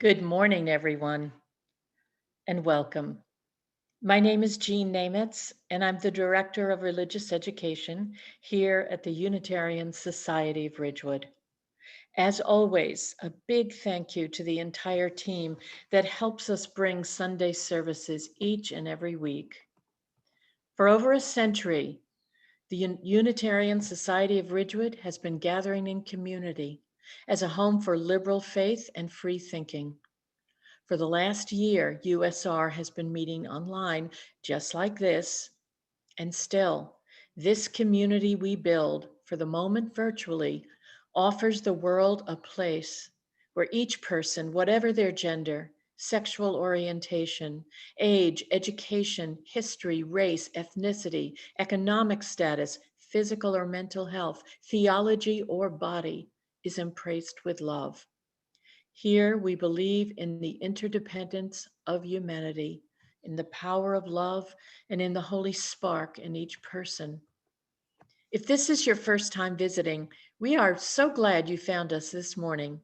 Good morning, everyone, and welcome. My name is Jean Nemitz, and I'm the Director of Religious Education here at the Unitarian Society of Ridgewood. As always, a big thank you to the entire team that helps us bring Sunday services each and every week. For over a century, the Unitarian Society of Ridgewood has been gathering in community as a home for liberal faith and free thinking. For the last year, USR has been meeting online just like this, and still, this community we build, for the moment virtually, offers the world a place where each person, whatever their gender, sexual orientation, age, education, history, race, ethnicity, economic status, physical or mental health, theology, or body, is embraced with love. Here we believe in the interdependence of humanity, in the power of love, and in the holy spark in each person. If this is your first time visiting, we are so glad you found us this morning.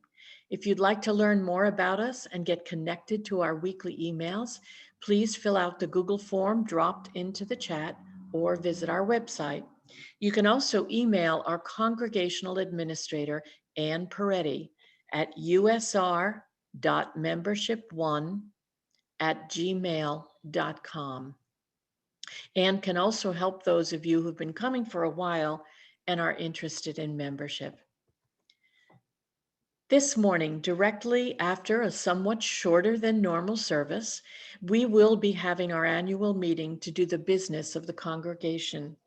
If you'd like to learn more about us and get connected to our weekly emails, please fill out the Google form dropped into the chat or visit our website. You can also email our congregational administrator, Ann Peretti, at usr.membership1@gmail.com. Ann can also help those of you who've been coming for a while and are interested in membership. This morning, directly after a somewhat shorter than normal service, we will be having our annual meeting to do the business of the congregation.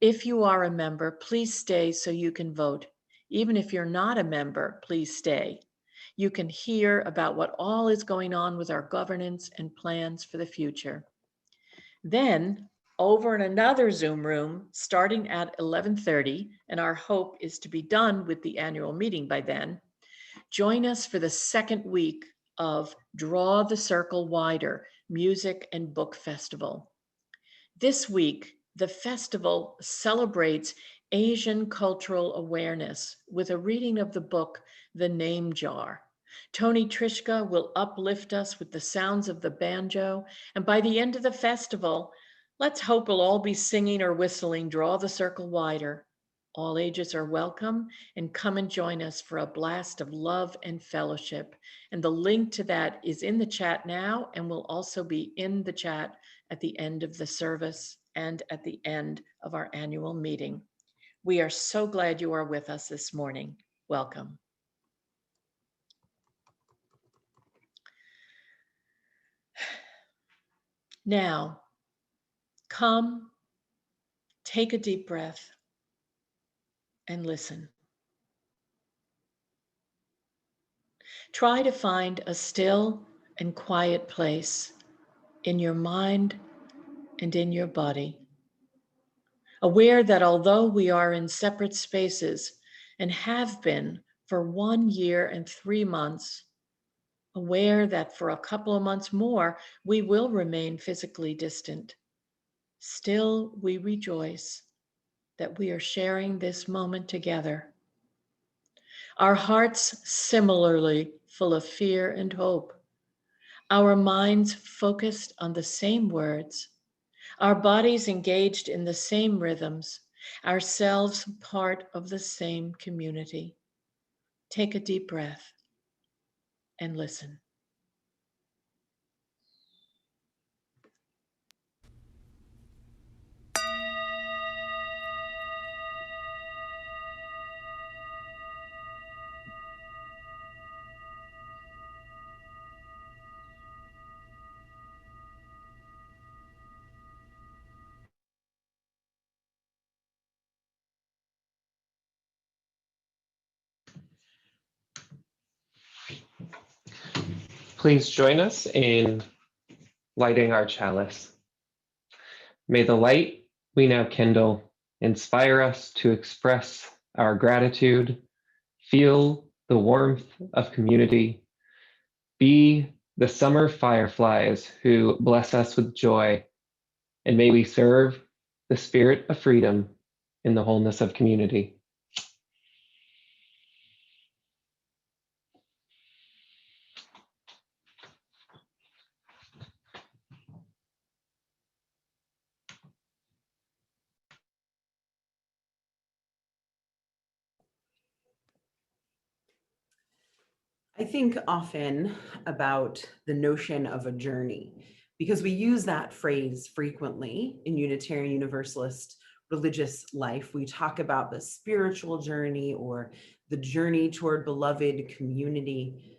If you are a member, please stay so you can vote. Even if you're not a member, please stay. You can hear about what all is going on with our governance and plans for the future. Then, over in another Zoom room, starting at 11:30, and our hope is to be done with the annual meeting by then, join us for the second week of Draw the Circle Wider Music and Book Festival. This week, the festival celebrates Asian cultural awareness with a reading of the book, The Name Jar. Tony Trishka will uplift us with the sounds of the banjo, and by the end of the festival, let's hope we'll all be singing or whistling Draw the Circle Wider. All ages are welcome, and come and join us for a blast of love and fellowship. And the link to that is in the chat now and will also be in the chat at the end of the service and at the end of our annual meeting. We are so glad you are with us this morning. Welcome. Now, come, take a deep breath, and listen. Try to find a still and quiet place in your mind and in your body. Aware that although we are in separate spaces and have been for 1 year and 3 months, aware that for a couple of months more, we will remain physically distant. Still, we rejoice that we are sharing this moment together. our hearts similarly full of fear and hope, our minds focused on the same words, our bodies engaged in the same rhythms, ourselves part of the same community. Take a deep breath and listen. Please join us in lighting our chalice. May the light we now kindle inspire us to express our gratitude, feel the warmth of community, be the summer fireflies who bless us with joy, and may we serve the spirit of freedom in the wholeness of community. I think often about the notion of a journey because we use that phrase frequently in Unitarian Universalist religious life. We talk about the spiritual journey or the journey toward beloved community.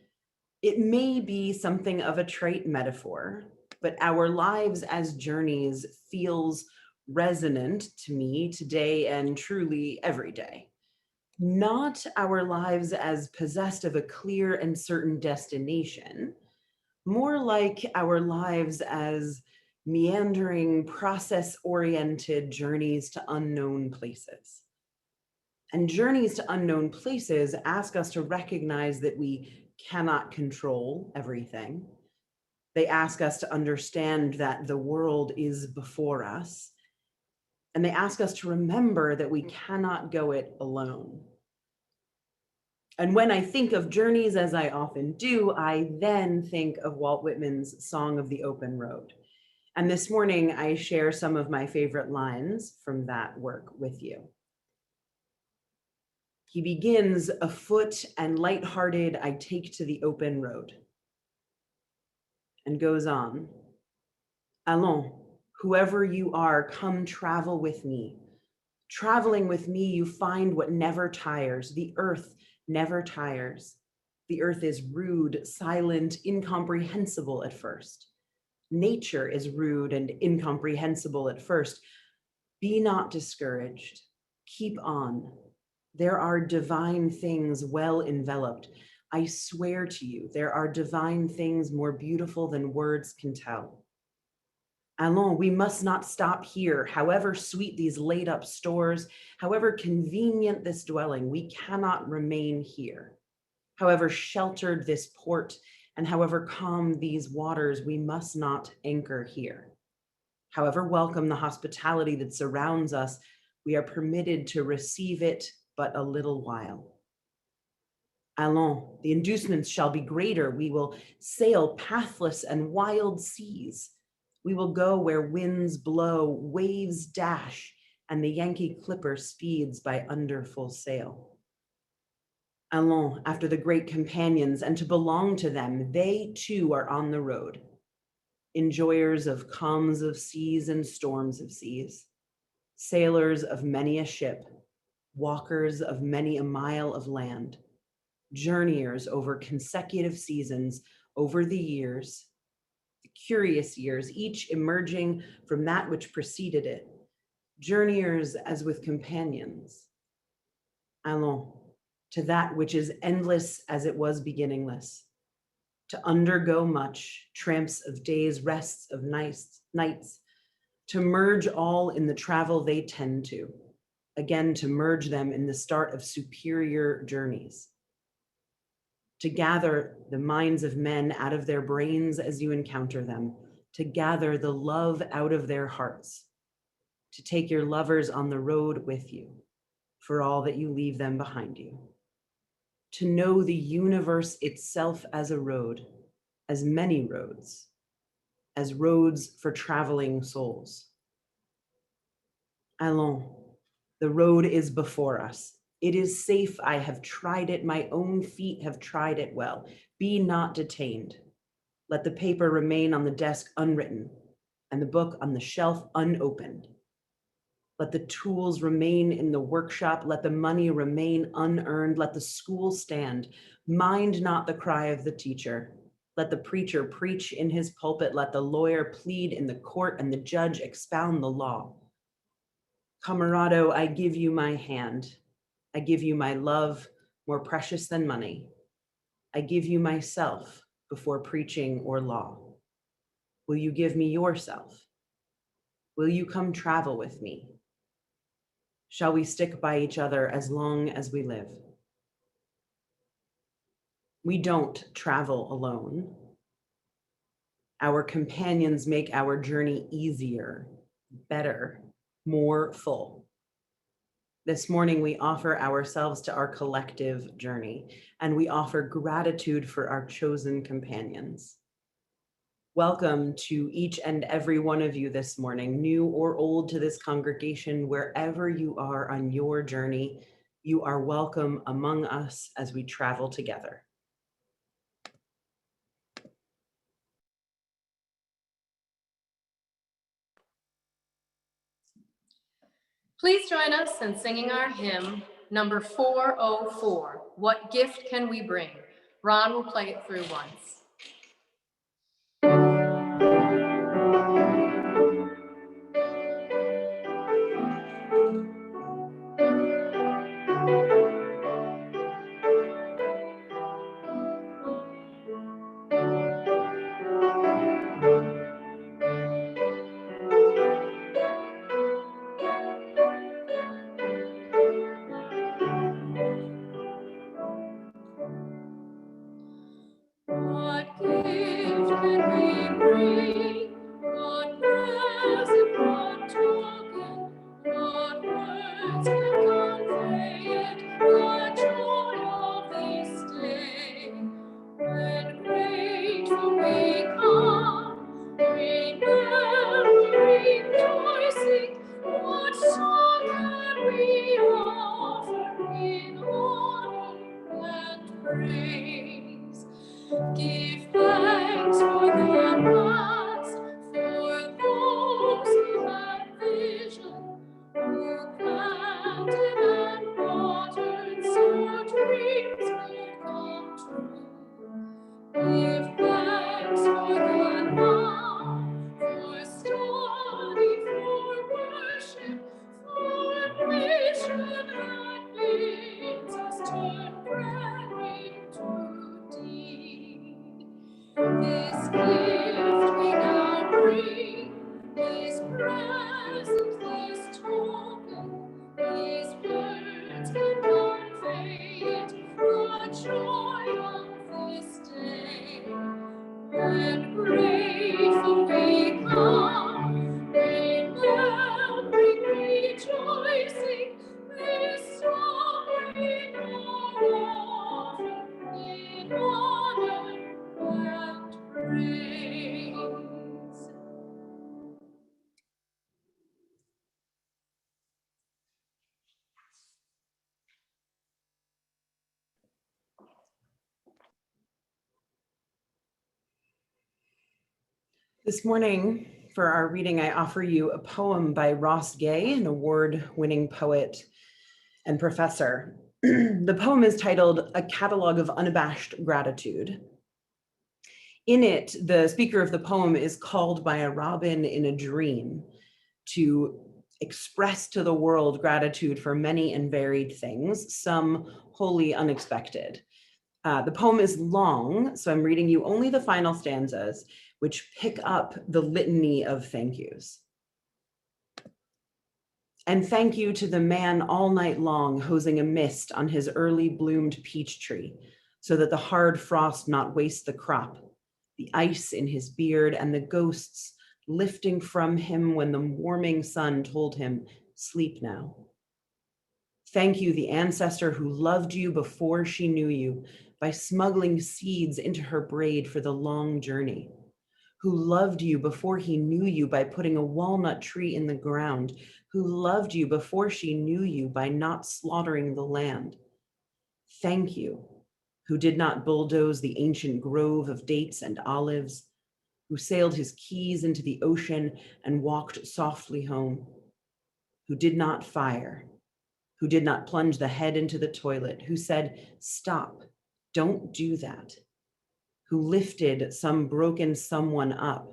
It may be something of a trite metaphor, but our lives as journeys feels resonant to me today and truly every day. Not our lives as possessed of a clear and certain destination, more like our lives as meandering, process-oriented journeys to unknown places. And journeys to unknown places ask us to recognize that we cannot control everything. They ask us to understand that the world is before us. And they ask us to remember that we cannot go it alone. And when I think of journeys, as I often do, I then think of Walt Whitman's Song of the Open Road. And this morning, I share some of my favorite lines from that work with you. He begins, "Afoot and lighthearted, I take to the open road," and goes on, "Allons, whoever you are, come travel with me. Traveling with me, you find what never tires. The earth never tires. The earth is rude, silent, incomprehensible at first. Nature is rude and incomprehensible at first. Be not discouraged. Keep on. There are divine things well enveloped. I swear to you, there are divine things more beautiful than words can tell. Allons, we must not stop here. However sweet these laid up stores, however convenient this dwelling, we cannot remain here. However sheltered this port, and however calm these waters, we must not anchor here. However welcome the hospitality that surrounds us, we are permitted to receive it but a little while. Allons, the inducements shall be greater. We will sail pathless and wild seas. We will go where winds blow, waves dash, and the Yankee clipper speeds by under full sail. Allons, after the great companions, and to belong to them, they too are on the road, enjoyers of calms of seas and storms of seas, sailors of many a ship, walkers of many a mile of land, journeyers over consecutive seasons, over the years, the curious years, each emerging from that which preceded it, journeyers as with companions. Allons, to that which is endless as it was beginningless, to undergo much, tramps of days, rests of nights, to merge all in the travel they tend to, again to merge them in the start of superior journeys, to gather the minds of men out of their brains as you encounter them, to gather the love out of their hearts, to take your lovers on the road with you, for all that you leave them behind you, to know the universe itself as a road, as many roads, as roads for traveling souls. Allons, the road is before us. It is safe, I have tried it, my own feet have tried it well. Be not detained. Let the paper remain on the desk unwritten, and the book on the shelf unopened. Let the tools remain in the workshop, let the money remain unearned, let the school stand. Mind not the cry of the teacher. Let the preacher preach in his pulpit, let the lawyer plead in the court, and the judge expound the law. Camarado, I give you my hand. I give you my love, more precious than money. I give you myself before preaching or law. Will you give me yourself? Will you come travel with me? Shall we stick by each other as long as we live? We don't travel alone. Our companions make our journey easier, better, more full. This morning, we offer ourselves to our collective journey, and we offer gratitude for our chosen companions. Welcome to each and every one of you this morning, new or old to this congregation, wherever you are on your journey, you are welcome among us as we travel together. Please join us in singing our hymn, number 404, What Gift Can We Bring? Ron will play it through once. What gift can we bring? What present, what token, what words can convey it? The joy of this day. When grateful we come, remembering, rejoicing, what song can we offer in honor and praise? Give thanks for the past, for those who had vision, who planted and watered so dreams could come true. Give thanks for the now, for study, for worship, for mission that bids us turn prayer into deed. This gift we now bring, this present, this token, these words can convey it, the joy of this day. When grateful we come, remembering, rejoicing, this song we now offer in honor and praise. This morning, for our reading, I offer you a poem by Ross Gay, an award-winning poet and professor. The poem is titled A Catalog of Unabashed Gratitude. In it, the speaker of the poem is called by a robin in a dream to express to the world gratitude for many and varied things, some wholly unexpected. The poem is long, so I'm reading you only the final stanzas, which pick up the litany of thank yous. And thank you to the man all night long hosing a mist on his early bloomed peach tree, so that the hard frost not waste the crop, the ice in his beard and the ghosts lifting from him when the warming sun told him, sleep now. Thank you, the ancestor who loved you before she knew you by smuggling seeds into her braid for the long journey, who loved you before he knew you by putting a walnut tree in the ground, who loved you before she knew you by not slaughtering the land. Thank you, who did not bulldoze the ancient grove of dates and olives, who sailed his keys into the ocean and walked softly home, who did not fire, who did not plunge the head into the toilet, who said, stop, don't do that, who lifted some broken someone up,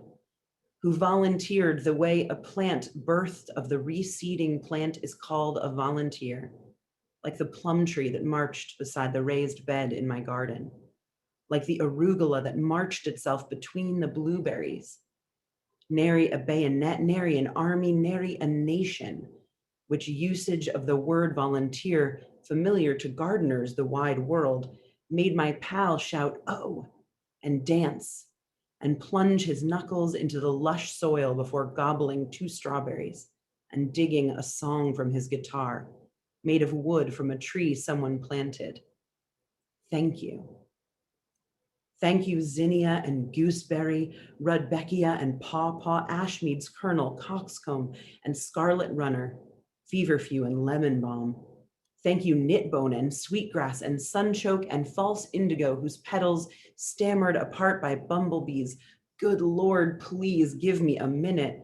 who volunteered the way a plant birthed of the reseeding plant is called a volunteer, like the plum tree that marched beside the raised bed in my garden, like the arugula that marched itself between the blueberries. Nary a bayonet, nary an army, nary a nation, which usage of the word volunteer, familiar to gardeners the wide world, made my pal shout, oh, and dance, and plunge his knuckles into the lush soil before gobbling 2 strawberries and digging a song from his guitar, made of wood from a tree someone planted. Thank you. Thank you, zinnia and gooseberry, rudbeckia and pawpaw, ashmead's kernel, coxcomb and scarlet runner, feverfew and lemon balm. Thank you, knitbone and sweetgrass and sunchoke and false indigo, whose petals stammered apart by bumblebees. Good Lord, please give me a minute.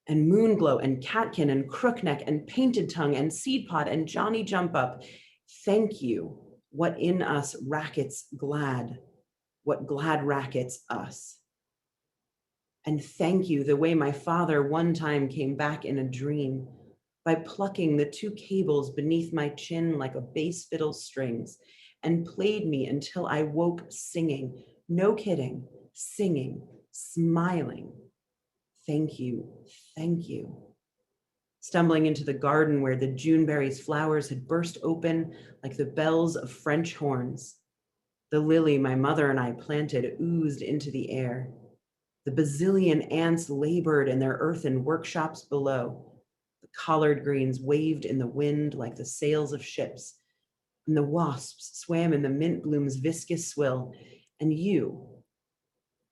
And moonglow and catkin and crookneck and painted tongue and seedpod and Johnny jump up. Thank you, what in us rackets glad, what glad rackets us. And thank you, the way my father one time came back in a dream, by plucking the 2 cables beneath my chin like a bass fiddle strings, and played me until I woke singing, no kidding, singing, smiling. Thank you, thank you. Stumbling into the garden where the Juneberry's flowers had burst open like the bells of French horns. The lily my mother and I planted oozed into the air. The bazillion ants labored in their earthen workshops below. The collard greens waved in the wind like the sails of ships, and the wasps swam in the mint bloom's viscous swill. And you,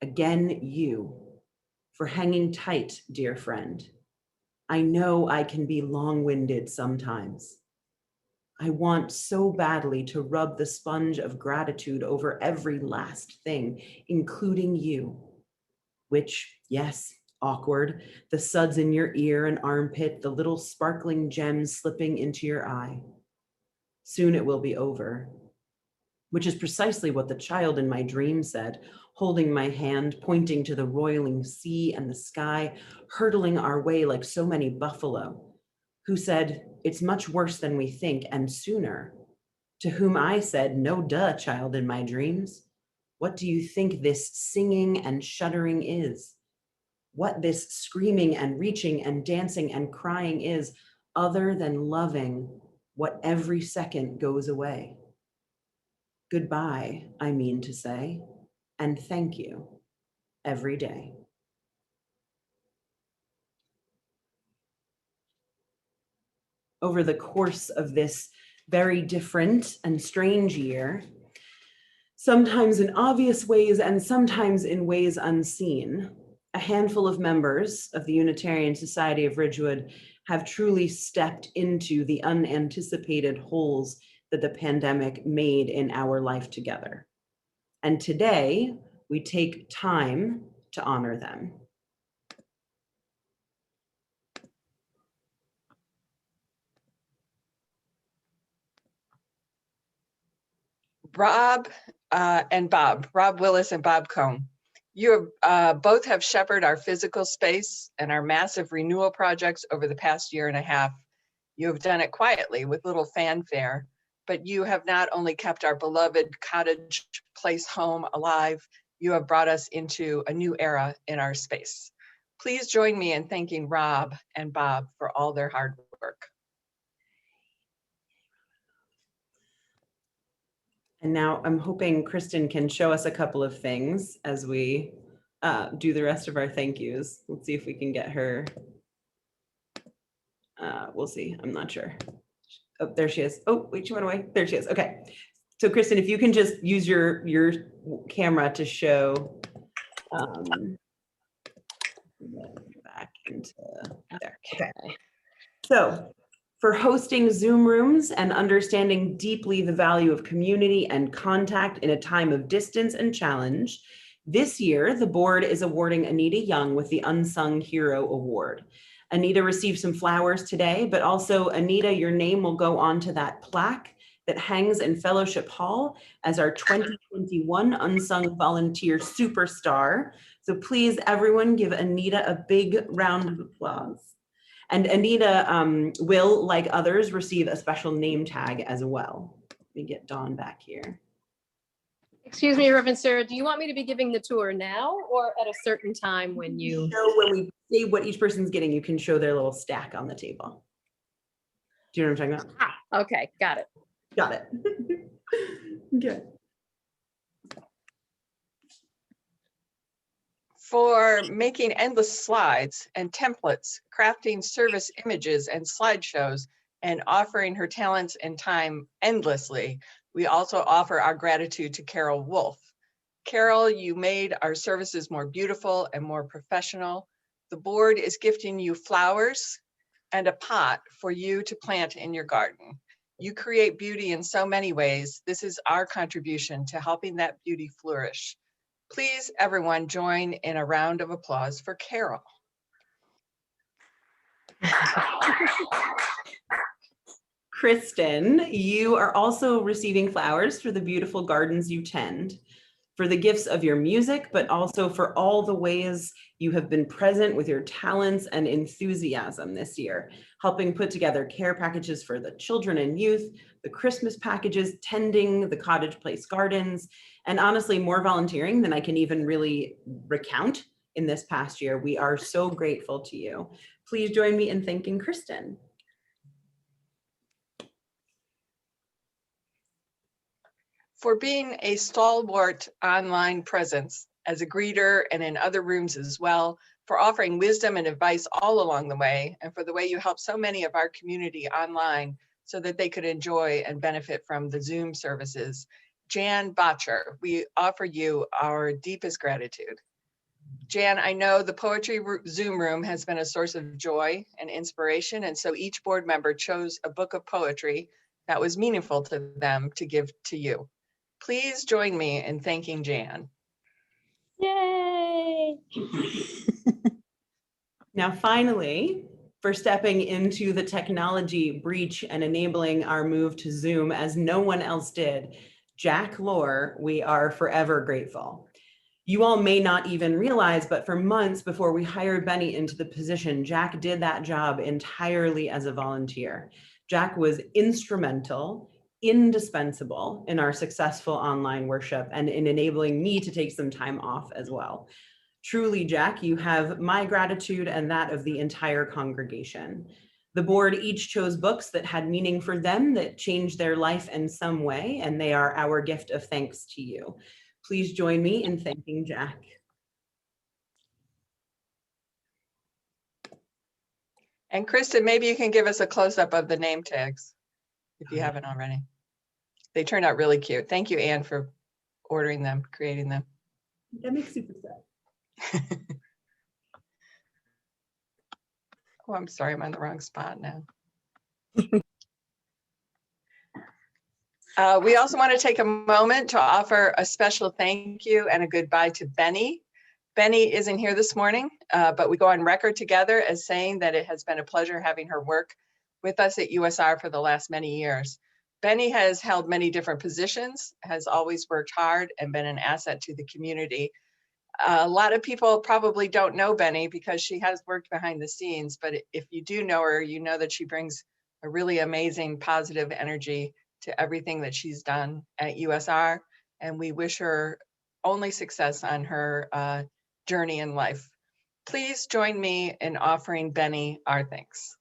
again you, for hanging tight, dear friend. I know I can be long-winded sometimes. I want so badly to rub the sponge of gratitude over every last thing, including you, which, yes, awkward, the suds in your ear and armpit, the little sparkling gems slipping into your eye. Soon it will be over, which is precisely what the child in my dream said, holding my hand, pointing to the roiling sea and the sky, hurtling our way like so many buffalo, who said, it's much worse than we think and sooner. To whom I said, no duh, child in my dreams. What do you think this singing and shuddering is? What this screaming and reaching and dancing and crying is, other than loving what every second goes away? Goodbye, I mean to say, and thank you every day. Over the course of this very different and strange year, sometimes in obvious ways and sometimes in ways unseen, a handful of members of the Unitarian Society of Ridgewood have truly stepped into the unanticipated holes that the pandemic made in our life together. And today, we take time to honor them. Rob and Bob, Rob Willis and Bob Cohn. You both have shepherded our physical space and our massive renewal projects over the past year and a half. You have done it quietly with little fanfare, but you have not only kept our beloved cottage place home alive, you have brought us into a new era in our space. Please join me in thanking Rob and Bob for all their hard work. And now I'm hoping Kristen can show us a couple of things as we do the rest of our thank yous. Let's see if we can get her. We'll see, I'm not sure. Oh, there she is. Oh, wait, she went away. There she is. Okay. So Kristen, if you can just use your camera to show back into there. Okay. So for hosting Zoom rooms and understanding deeply the value of community and contact in a time of distance and challenge, this year, the board is awarding Anita Young with the Unsung Hero Award. Anita received some flowers today, but also Anita, your name will go onto that plaque that hangs in Fellowship Hall as our 2021 Unsung Volunteer Superstar. So please, everyone, give Anita a big round of applause. And Anita will, like others, receive a special name tag as well. Let me get Dawn back here. Excuse me, Reverend Sarah, do you want me to be giving the tour now or at a certain time when you? So when we say what each person's getting, you can show their little stack on the table. Do you know what I'm talking about? Ah, okay, got it. Got it. Good. For making endless slides and templates, crafting service images and slideshows, and offering her talents and time endlessly, we also offer our gratitude to Carol Wolf. Carol, you made our services more beautiful and more professional. The board is gifting you flowers and a pot for you to plant in your garden. You create beauty in so many ways. This is our contribution to helping that beauty flourish. Please, everyone, join in a round of applause for Carol. Kristen, you are also receiving flowers for the beautiful gardens you tend, for the gifts of your music, but also for all the ways you have been present with your talents and enthusiasm this year, helping put together care packages for the children and youth, the Christmas packages, tending the Cottage Place gardens, and honestly, more volunteering than I can even really recount in this past year. We are so grateful to you. Please join me in thanking Kristen. For being a stalwart online presence as a greeter and in other rooms as well, for offering wisdom and advice all along the way, and for the way you help so many of our community online so that they could enjoy and benefit from the Zoom services. Jan Botcher, we offer you our deepest gratitude. Jan, I know the Poetry Zoom room has been a source of joy and inspiration, and so each board member chose a book of poetry that was meaningful to them to give to you. Please join me in thanking Jan. Yay! Now, finally, for stepping into the technology breach and enabling our move to Zoom as no one else did, Jack Lohr, we are forever grateful. You all may not even realize, but for months before we hired Benny into the position, Jack did that job entirely as a volunteer. Jack was instrumental, indispensable in our successful online worship and in enabling me to take some time off as well. Truly, Jack, you have my gratitude and that of the entire congregation. The board each chose books that had meaning for them, that changed their life in some way, and they are our gift of thanks to you. Please join me in thanking Jack. And Kristen, maybe you can give us a close-up of the name tags if you haven't already. They turned out really cute. Thank you, Anne, for ordering them, creating them. That makes super sad. Oh, I'm sorry, I'm on the wrong spot now. We also want to take a moment to offer a special thank you and a goodbye to Benny. Benny isn't here this morning, but we go on record together as saying that it has been a pleasure having her work with us at USR for the last many years. Benny has held many different positions, has always worked hard and been an asset to the community. A lot of people probably don't know Benny because she has worked behind the scenes, but if you do know her, you know that she brings a really amazing positive energy to everything that she's done at USR, and we wish her only success on her journey in life. Please join me in offering Benny our thanks.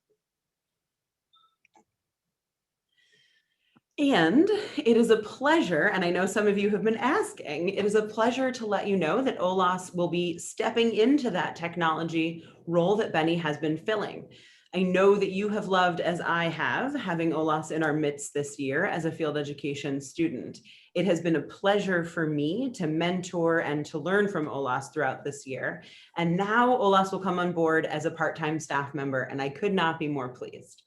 And it is a pleasure, and I know some of you have been asking, it is a pleasure to let you know that OLAS will be stepping into that technology role that Benny has been filling. I know that you have loved, as I have, having Olas in our midst this year as a field education student. It has been a pleasure for me to mentor and to learn from Olas throughout this year. And now Olas will come on board as a part-time staff member, and I could not be more pleased.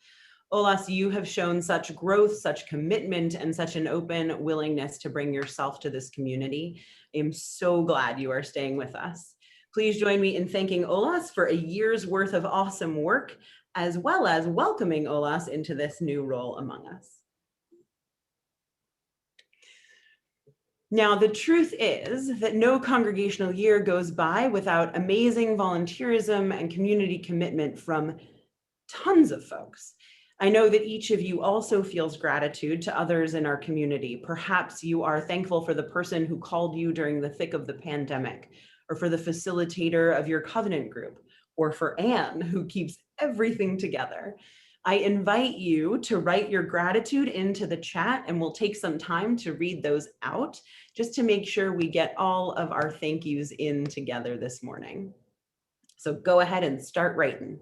Olas, you have shown such growth, such commitment, and such an open willingness to bring yourself to this community. I am so glad you are staying with us. Please join me in thanking Olas for a year's worth of awesome work, as well as welcoming Olas into this new role among us. Now, the truth is that no congregational year goes by without amazing volunteerism and community commitment from tons of folks. I know that each of you also feels gratitude to others in our community. Perhaps you are thankful for the person who called you during the thick of the pandemic, or for the facilitator of your covenant group, or for Anne, who keeps everything together. I invite you to write your gratitude into the chat, and we'll take some time to read those out just to make sure we get all of our thank yous in together this morning. So go ahead and start writing.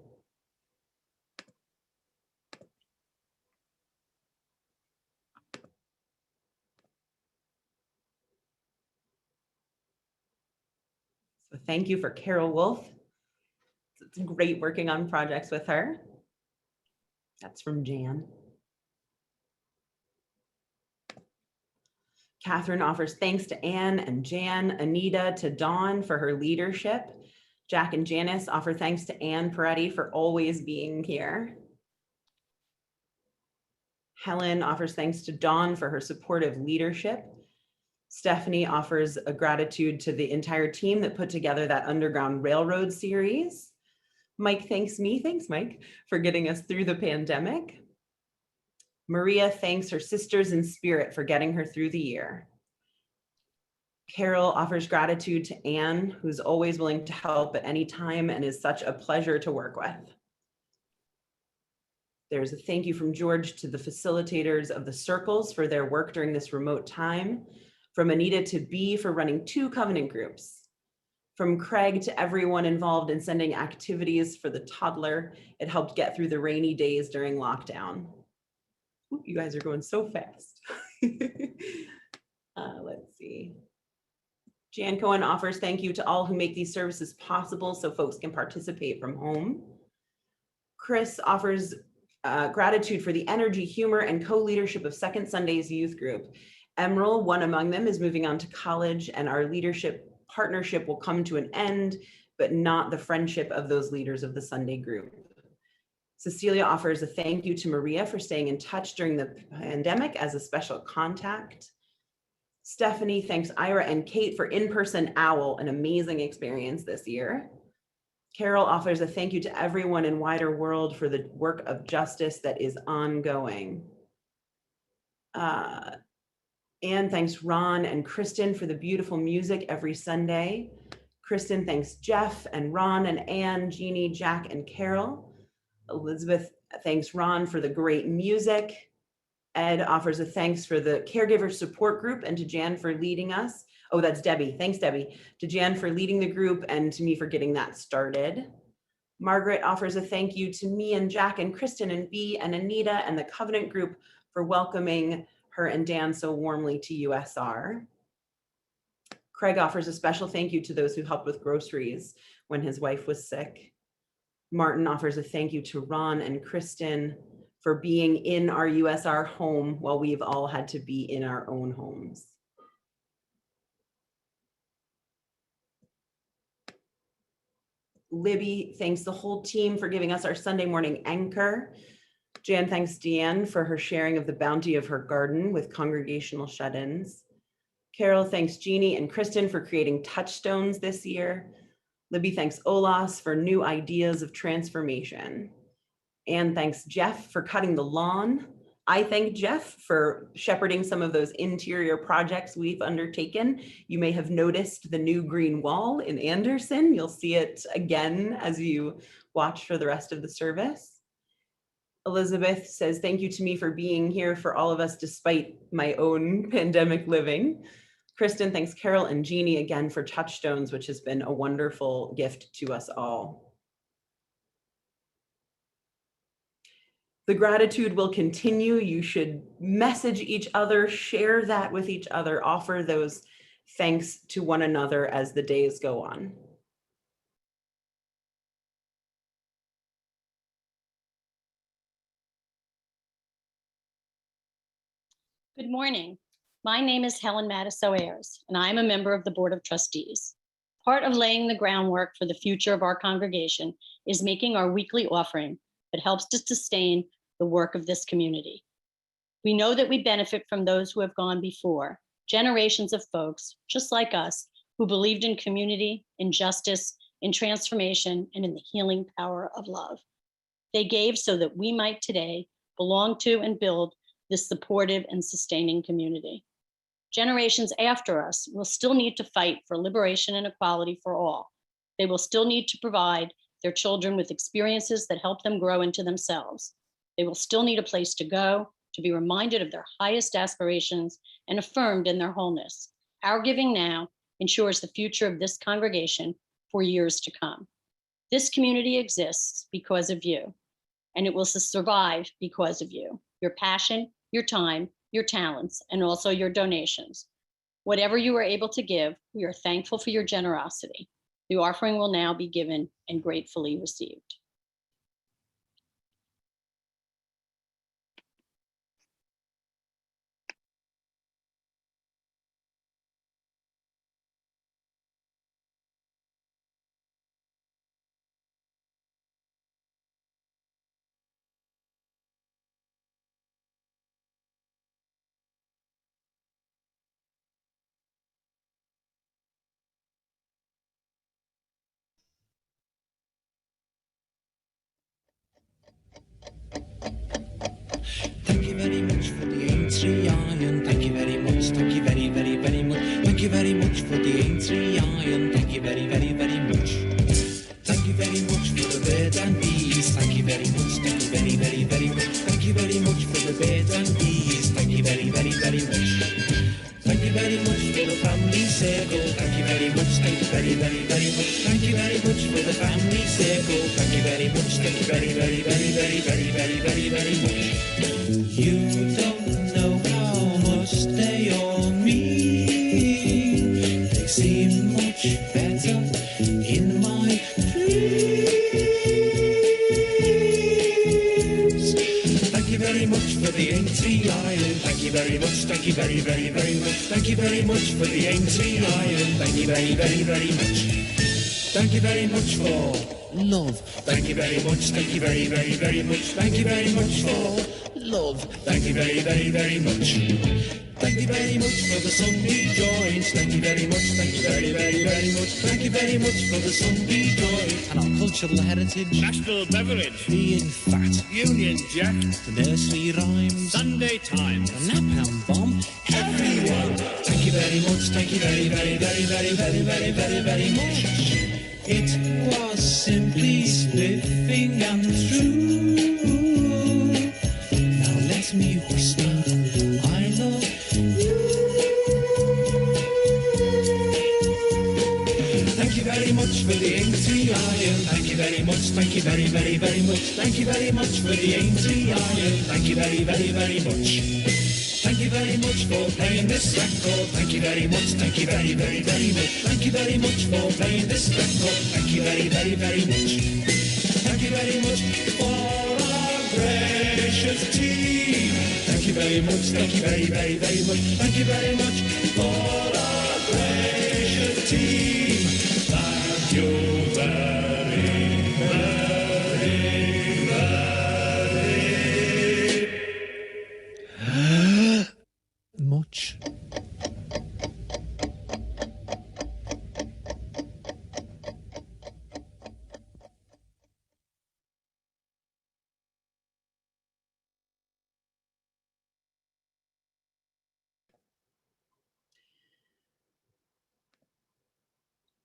So thank you for Carol Wolf. It's great working on projects with her. That's from Jan. Catherine offers thanks to Anne and Jan, Anita to Dawn for her leadership. Jack and Janice offer thanks to Anne Peretti for always being here. Helen offers thanks to Dawn for her supportive leadership. Stephanie offers a gratitude to the entire team that put together that Underground Railroad series. Mike thanks me, thanks Mike, for getting us through the pandemic. Maria thanks her sisters in spirit for getting her through the year. Carol offers gratitude to Anne, who's always willing to help at any time and is such a pleasure to work with. There's a thank you from George to the facilitators of the circles for their work during this remote time. From Anita to B for running 2 covenant groups. From Craig to everyone involved in sending activities for the toddler. It helped get through the rainy days during lockdown. Ooh, you guys are going so fast. Let's see. Jan Cohen offers thank you to all who make these services possible so folks can participate from home. Chris offers gratitude for the energy, humor, and co-leadership of Second Sunday's youth group. Emerald, one among them, is moving on to college, and our leadership partnership will come to an end, but not the friendship of those leaders of the Sunday group. Cecilia offers a thank you to Maria for staying in touch during the pandemic as a special contact. Stephanie thanks Ira and Kate for in-person OWL, an amazing experience this year. Carol offers a thank you to everyone in Wider World for the work of justice that is ongoing. Anne thanks Ron and Kristen for the beautiful music every Sunday. Kristen thanks Jeff and Ron and Anne, Jeannie, Jack, and Carol. Elizabeth thanks Ron for the great music. Ed offers a thanks for the caregiver support group and to Jan for leading us. Oh, that's Debbie. Thanks, Debbie. To Jan for leading the group and to me for getting that started. Margaret offers a thank you to me and Jack and Kristen and B and Anita and the Covenant group for welcoming her and Dan so warmly to USR. Craig offers a special thank you to those who helped with groceries when his wife was sick. Martin offers a thank you to Ron and Kristen for being in our USR home while we've all had to be in our own homes. Libby thanks the whole team for giving us our Sunday morning anchor. Jan thanks Deanne for her sharing of the bounty of her garden with congregational shut-ins. Carol thanks Jeannie and Kristen for creating touchstones this year. Libby thanks Olas for new ideas of transformation. Anne thanks Jeff for cutting the lawn. I thank Jeff for shepherding some of those interior projects we've undertaken. You may have noticed the new green wall in Anderson. You'll see it again as you watch for the rest of the service. Elizabeth says, thank you to me for being here for all of us despite my own pandemic living. Kristen thanks Carol and Jeannie again for Touchstones, which has been a wonderful gift to us all. The gratitude will continue. You should message each other, share that with each other, offer those thanks to one another as the days go on. Good morning. My name is Helen Matiso Ayers, and I am a member of the Board of Trustees. Part of laying the groundwork for the future of our congregation is making our weekly offering that helps to sustain the work of this community. We know that we benefit from those who have gone before, generations of folks just like us who believed in community, in justice, in transformation, and in the healing power of love. They gave so that we might today belong to and build this supportive and sustaining community. Generations after us will still need to fight for liberation and equality for all. They will still need to provide their children with experiences that help them grow into themselves. They will still need a place to go, to be reminded of their highest aspirations and affirmed in their wholeness. Our giving now ensures the future of this congregation for years to come. This community exists because of you, and it will survive because of you, your passion, your time, your talents, and also your donations. Whatever you are able to give, we are thankful for your generosity. The offering will now be given and gratefully received. Thank you very much for the entry iron. Thank you very much. Thank you very, very, very much. Thank you very much for the entry iron. Thank you very, very, very much. Thank you very much for the birds and bees. Thank you very much. Thank you very, very, very much. Thank you very much for the birds and bees. Thank you very, very, very much. Thank you very much for the family circle. Thank you very much. Thank you very, very, very much. Thank you very much for the family circle. Thank you very much. Thank you very, very, very, very, very, very, very, very much. You don't know how much they all mean. They seem much better in my dreams. Thank you very much for the entry iron. Thank you very much. Thank you very, very, very much. Thank you very much for the entry iron. Thank you very, very, very much. Thank you very much for love. Thank you very much. Thank you very, very, very much. Thank you very much for love. Thank you very, very, very much. Thank you very much for the Sunday joints. Thank you very much. Thank you very, very, very much. Thank you very much for the Sunday joints. And our cultural heritage. National beverage. Being fat. Union Jack. The nursery rhymes. Sunday Times. The napalm bomb. Everyone. Thank you very much. Thank you very, very, very, very, very, very, very, very much. It was simply spiffing and true. Now let me whisper, I love you. Thank you very much for the entry iron. Thank you very much. Thank you very, very, very much. Thank you very much for the entry iron. Thank you very, very, very much. Thank you very much for playing this record. Thank you very much. Thank you very, very, very much. Thank you very much for playing this record. Thank you very, very, very much. Thank you very much for our gracious team. Thank you very much. Thank you very, very, very much. Thank you very much for our gracious team. Thank you very, very, very much.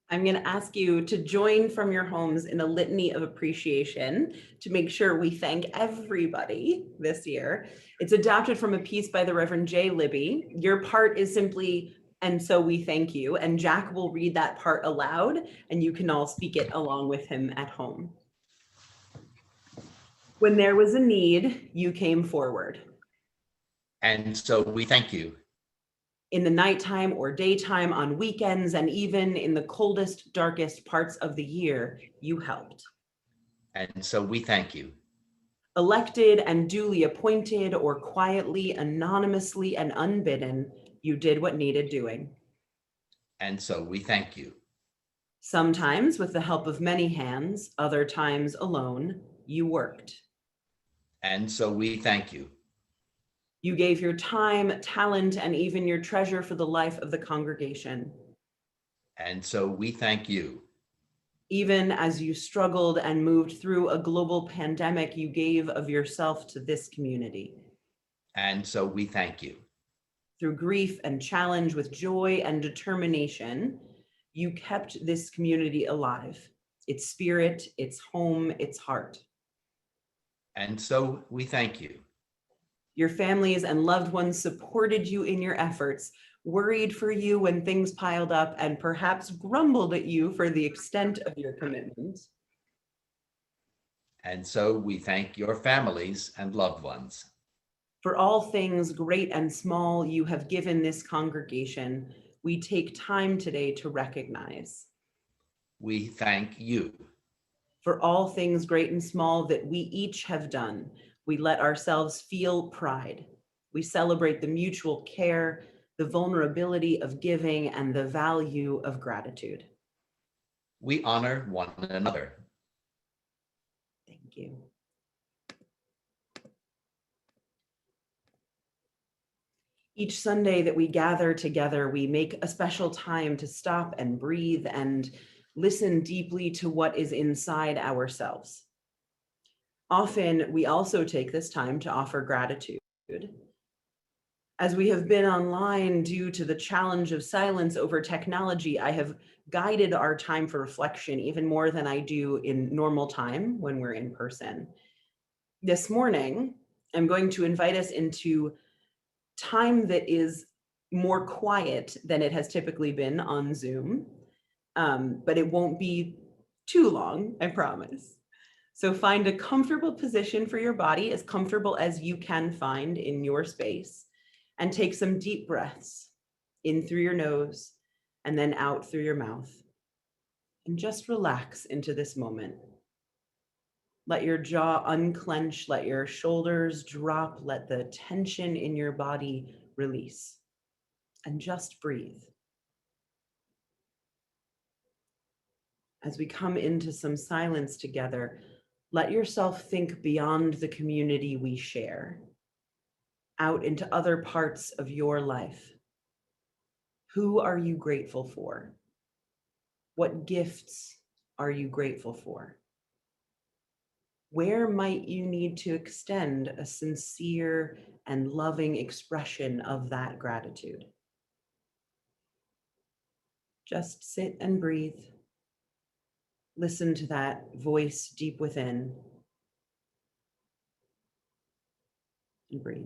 I'm going to ask you to join from your homes in a litany of appreciation to make sure we thank everybody this year. It's adapted from a piece by the Reverend J. Libby. Your part is simply, and so we thank you. And Jack will read that part aloud, and you can all speak it along with him at home. When there was a need, you came forward. And so we thank you. In the nighttime or daytime, on weekends, and even in the coldest, darkest parts of the year, you helped. And so we thank you. Elected and duly appointed, or quietly, anonymously, and unbidden, you did what needed doing. And so we thank you. Sometimes with the help of many hands, other times alone, you worked. And so we thank you. You gave your time, talent, and even your treasure for the life of the congregation. And so we thank you. Even as you struggled and moved through a global pandemic, you gave of yourself to this community. And so we thank you. Through grief and challenge, with joy and determination, you kept this community alive, its spirit, its home, its heart. And so we thank you. Your families and loved ones supported you in your efforts, worried for you when things piled up, and perhaps grumbled at you for the extent of your commitment. And so we thank your families and loved ones. For all things great and small you have given this congregation, we take time today to recognize. We thank you. For all things great and small that we each have done, we let ourselves feel pride. We celebrate the mutual care, the vulnerability of giving, and the value of gratitude. We honor one another. Thank you. Each Sunday that we gather together, we make a special time to stop and breathe and listen deeply to what is inside ourselves. Often, we also take this time to offer gratitude. As we have been online due to the challenge of silence over technology, I have guided our time for reflection even more than I do in normal time when we're in person. This morning, I'm going to invite us into time that is more quiet than it has typically been on Zoom, but it won't be too long, I promise. So find a comfortable position for your body, as comfortable as you can find in your space, and take some deep breaths in through your nose and then out through your mouth. And just relax into this moment. Let your jaw unclench, let your shoulders drop, let the tension in your body release, and just breathe. As we come into some silence together, let yourself think beyond the community we share, out into other parts of your life. Who are you grateful for? What gifts are you grateful for? Where might you need to extend a sincere and loving expression of that gratitude? Just sit and breathe. Listen to that voice deep within, and breathe.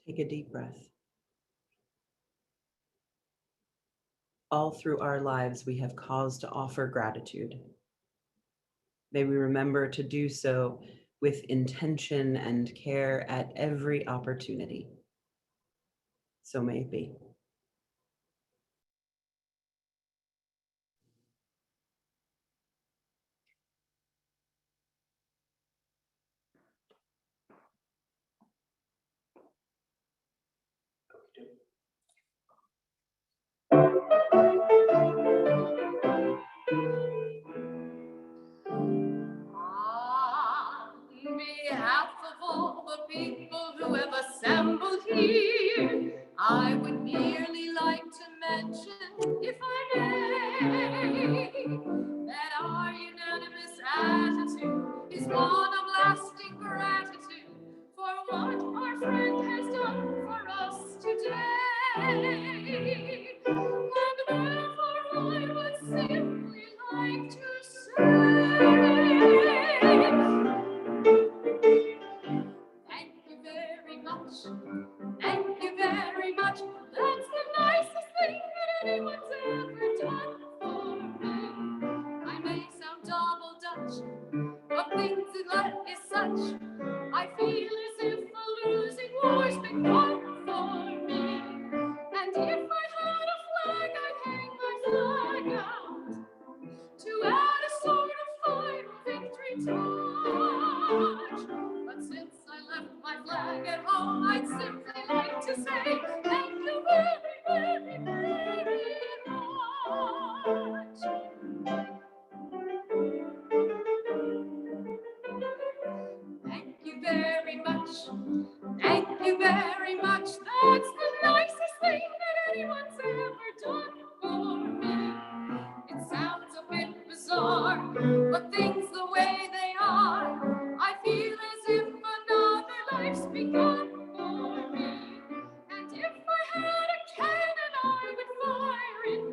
Take a deep breath. All through our lives, we have cause to offer gratitude. May we remember to do so with intention and care at every opportunity. So may it be. On behalf of all the people who have assembled here, I would merely like to mention, if I may, that our unanimous attitude is one of lasting gratitude for what our friend has done for us today. And therefore I would simply like to say, thank you very much. Thank you very much. That's the nicest thing that anyone's ever done for me. I may sound double Dutch, but things in life is such. I feel as if a losing war's been won for me. And if I had a flag, I'd hang my flag out to add a sort of final victory touch. But since I left my flag at home, I'd simply like to say thank you very, very, very much. Thank you very much. Thank you very much. That's the nicest thing that anyone's ever done for me. It sounds a bit bizarre, but things the way they are, I feel as if another life's begun for me. And if I had a cannon, I would fire it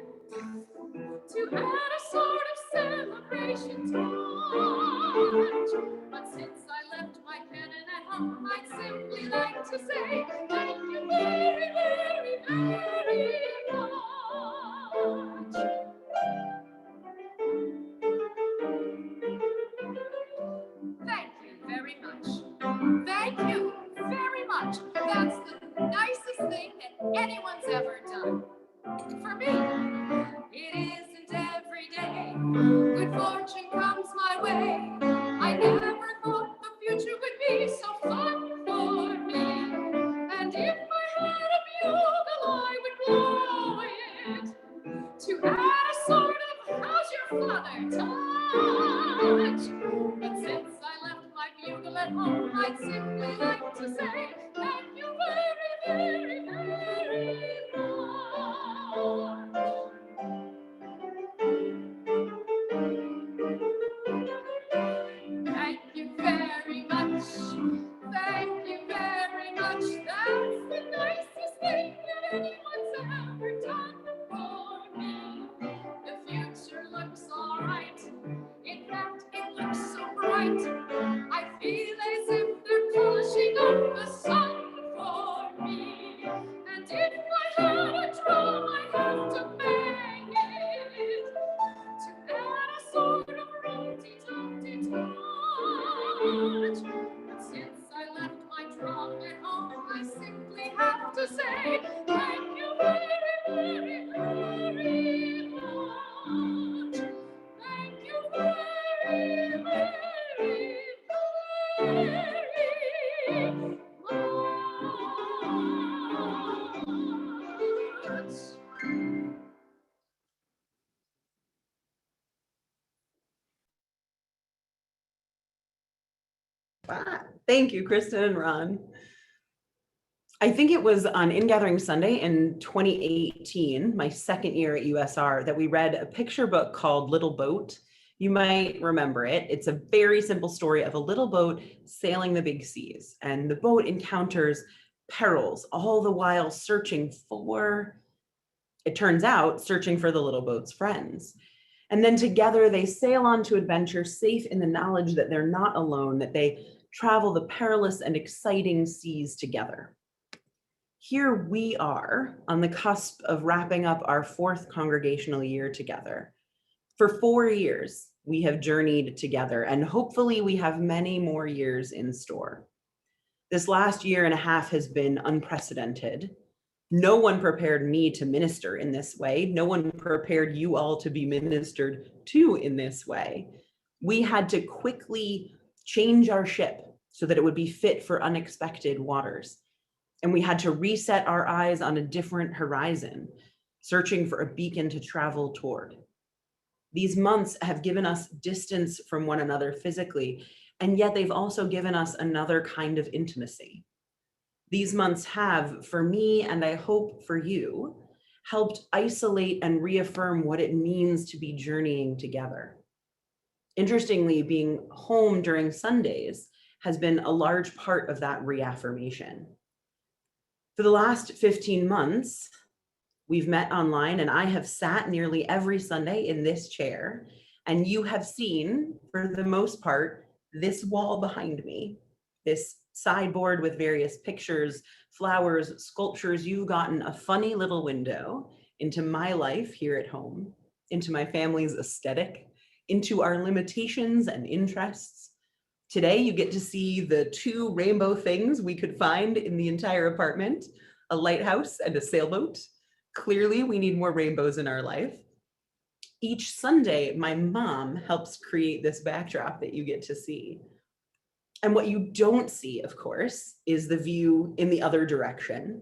to add a sort of celebration touch. But since I left my cannon at home, I'd simply like to say thank you very, very, very much. Thank you very much. Thank you very much. That's the nicest thing that anyone's ever done. For me, it isn't every day good fortune comes my way. I never thought the future would be so fun for me. And if I had a bugle, I would blow it to add a sort of how's your father touch. But since I left my bugle at home, I'd simply like to say thank you very, very, very much. Thank you very much. Thank you very much. That's the nicest thing that anyone's ever done for me. The future looks all right. In fact, it looks so bright. I feel as if they're polishing up the sun for me. And if I had a drum, I'd have to bang it to add a sort of rum-ti-tum-ti touch. But since I left my drum at home, I simply have to say thank you very, very, very much. Thank you very, very, very much. Thank you, Kristen and Ron. I think it was on Ingathering Sunday in 2018, my second year at USR, that we read a picture book called Little Boat. You might remember it. It's a very simple story of a little boat sailing the big seas, and the boat encounters perils, all the while searching for, it turns out, searching for the little boat's friends. And then together they sail on to adventure, safe in the knowledge that they're not alone, that they travel the perilous and exciting seas together. Here we are on the cusp of wrapping up our 4th congregational year together. For 4 years, we have journeyed together, and hopefully we have many more years in store. This last year and a half has been unprecedented. No one prepared me to minister in this way. No one prepared you all to be ministered to in this way. We had to quickly change our ship so that it would be fit for unexpected waters. And we had to reset our eyes on a different horizon, searching for a beacon to travel toward. These months have given us distance from one another physically, and yet they've also given us another kind of intimacy. These months have, for me, and I hope for you, helped isolate and reaffirm what it means to be journeying together. Interestingly, being home during Sundays has been a large part of that reaffirmation. For the last 15 months, we've met online, and I have sat nearly every Sunday in this chair, and you have seen, for the most part, this wall behind me, this sideboard with various pictures, flowers, sculptures. You've gotten a funny little window into my life here at home, into my family's aesthetic, into our limitations and interests. Today, you get to see the two rainbow things we could find in the entire apartment, a lighthouse and a sailboat. Clearly, we need more rainbows in our life. Each Sunday, my mom helps create this backdrop that you get to see. And what you don't see, of course, is the view in the other direction.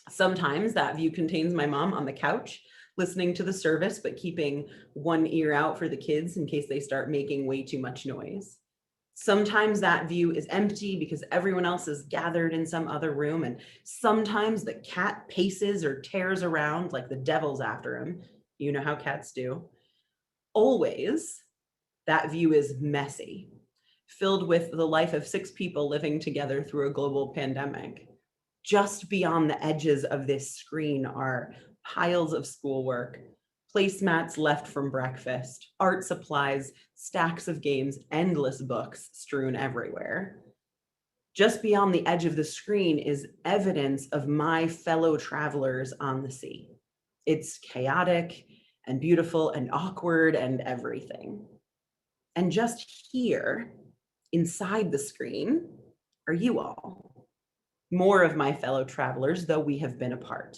Sometimes that view contains my mom on the couch, listening to the service, but keeping one ear out for the kids in case they start making way too much noise. Sometimes that view is empty because everyone else is gathered in some other room. And sometimes the cat paces or tears around like the devil's after him. You know how cats do. Always, that view is messy, filled with the life of 6 people living together through a global pandemic. Just beyond the edges of this screen are piles of schoolwork, placemats left from breakfast, art supplies, stacks of games, endless books strewn everywhere. Just beyond the edge of the screen is evidence of my fellow travelers on the sea. It's chaotic and beautiful and awkward and everything. And just here, inside the screen, are you all. More of my fellow travelers, though we have been apart.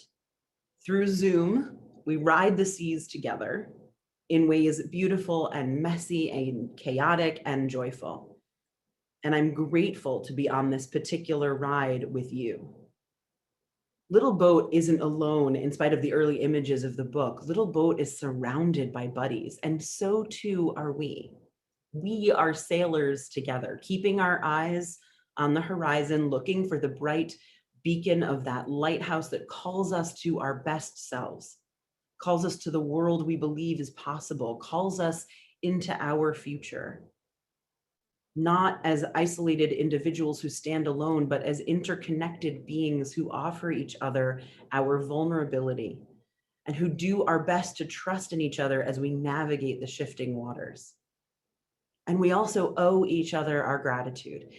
Through Zoom, we ride the seas together in ways beautiful and messy and chaotic and joyful. And I'm grateful to be on this particular ride with you. Little Boat isn't alone in spite of the early images of the book. Little Boat is surrounded by buddies, and so too are we. We are sailors together, keeping our eyes on the horizon, looking for the bright beacon of that lighthouse that calls us to our best selves, calls us to the world we believe is possible, calls us into our future. Not as isolated individuals who stand alone, but as interconnected beings who offer each other our vulnerability and who do our best to trust in each other as we navigate the shifting waters. And we also owe each other our gratitude.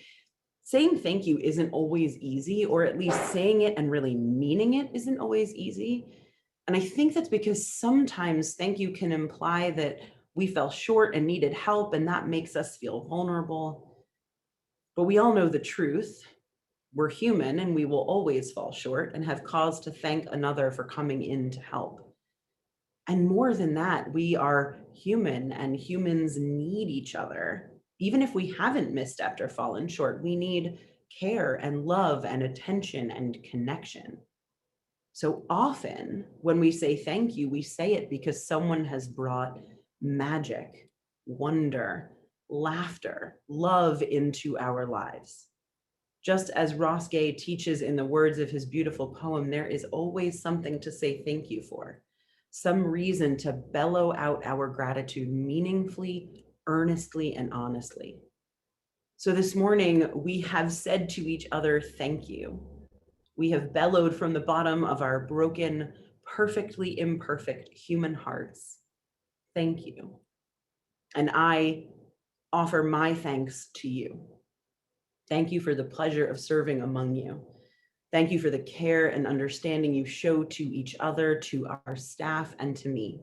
Saying thank you isn't always easy, or at least saying it and really meaning it isn't always easy. And I think that's because sometimes thank you can imply that we fell short and needed help, and that makes us feel vulnerable. But we all know the truth. We're human and we will always fall short and have cause to thank another for coming in to help. And more than that, we are human and humans need each other. Even if we haven't misstepped or fallen short, we need care and love and attention and connection. So often when we say thank you, we say it because someone has brought magic, wonder, laughter, love into our lives. Just as Ross Gay teaches in the words of his beautiful poem, there is always something to say thank you for, some reason to bellow out our gratitude meaningfully, earnestly, and honestly. So this morning, we have said to each other, thank you. We have bellowed from the bottom of our broken, perfectly imperfect human hearts. Thank you. And I offer my thanks to you. Thank you for the pleasure of serving among you. Thank you for the care and understanding you show to each other, to our staff, and to me.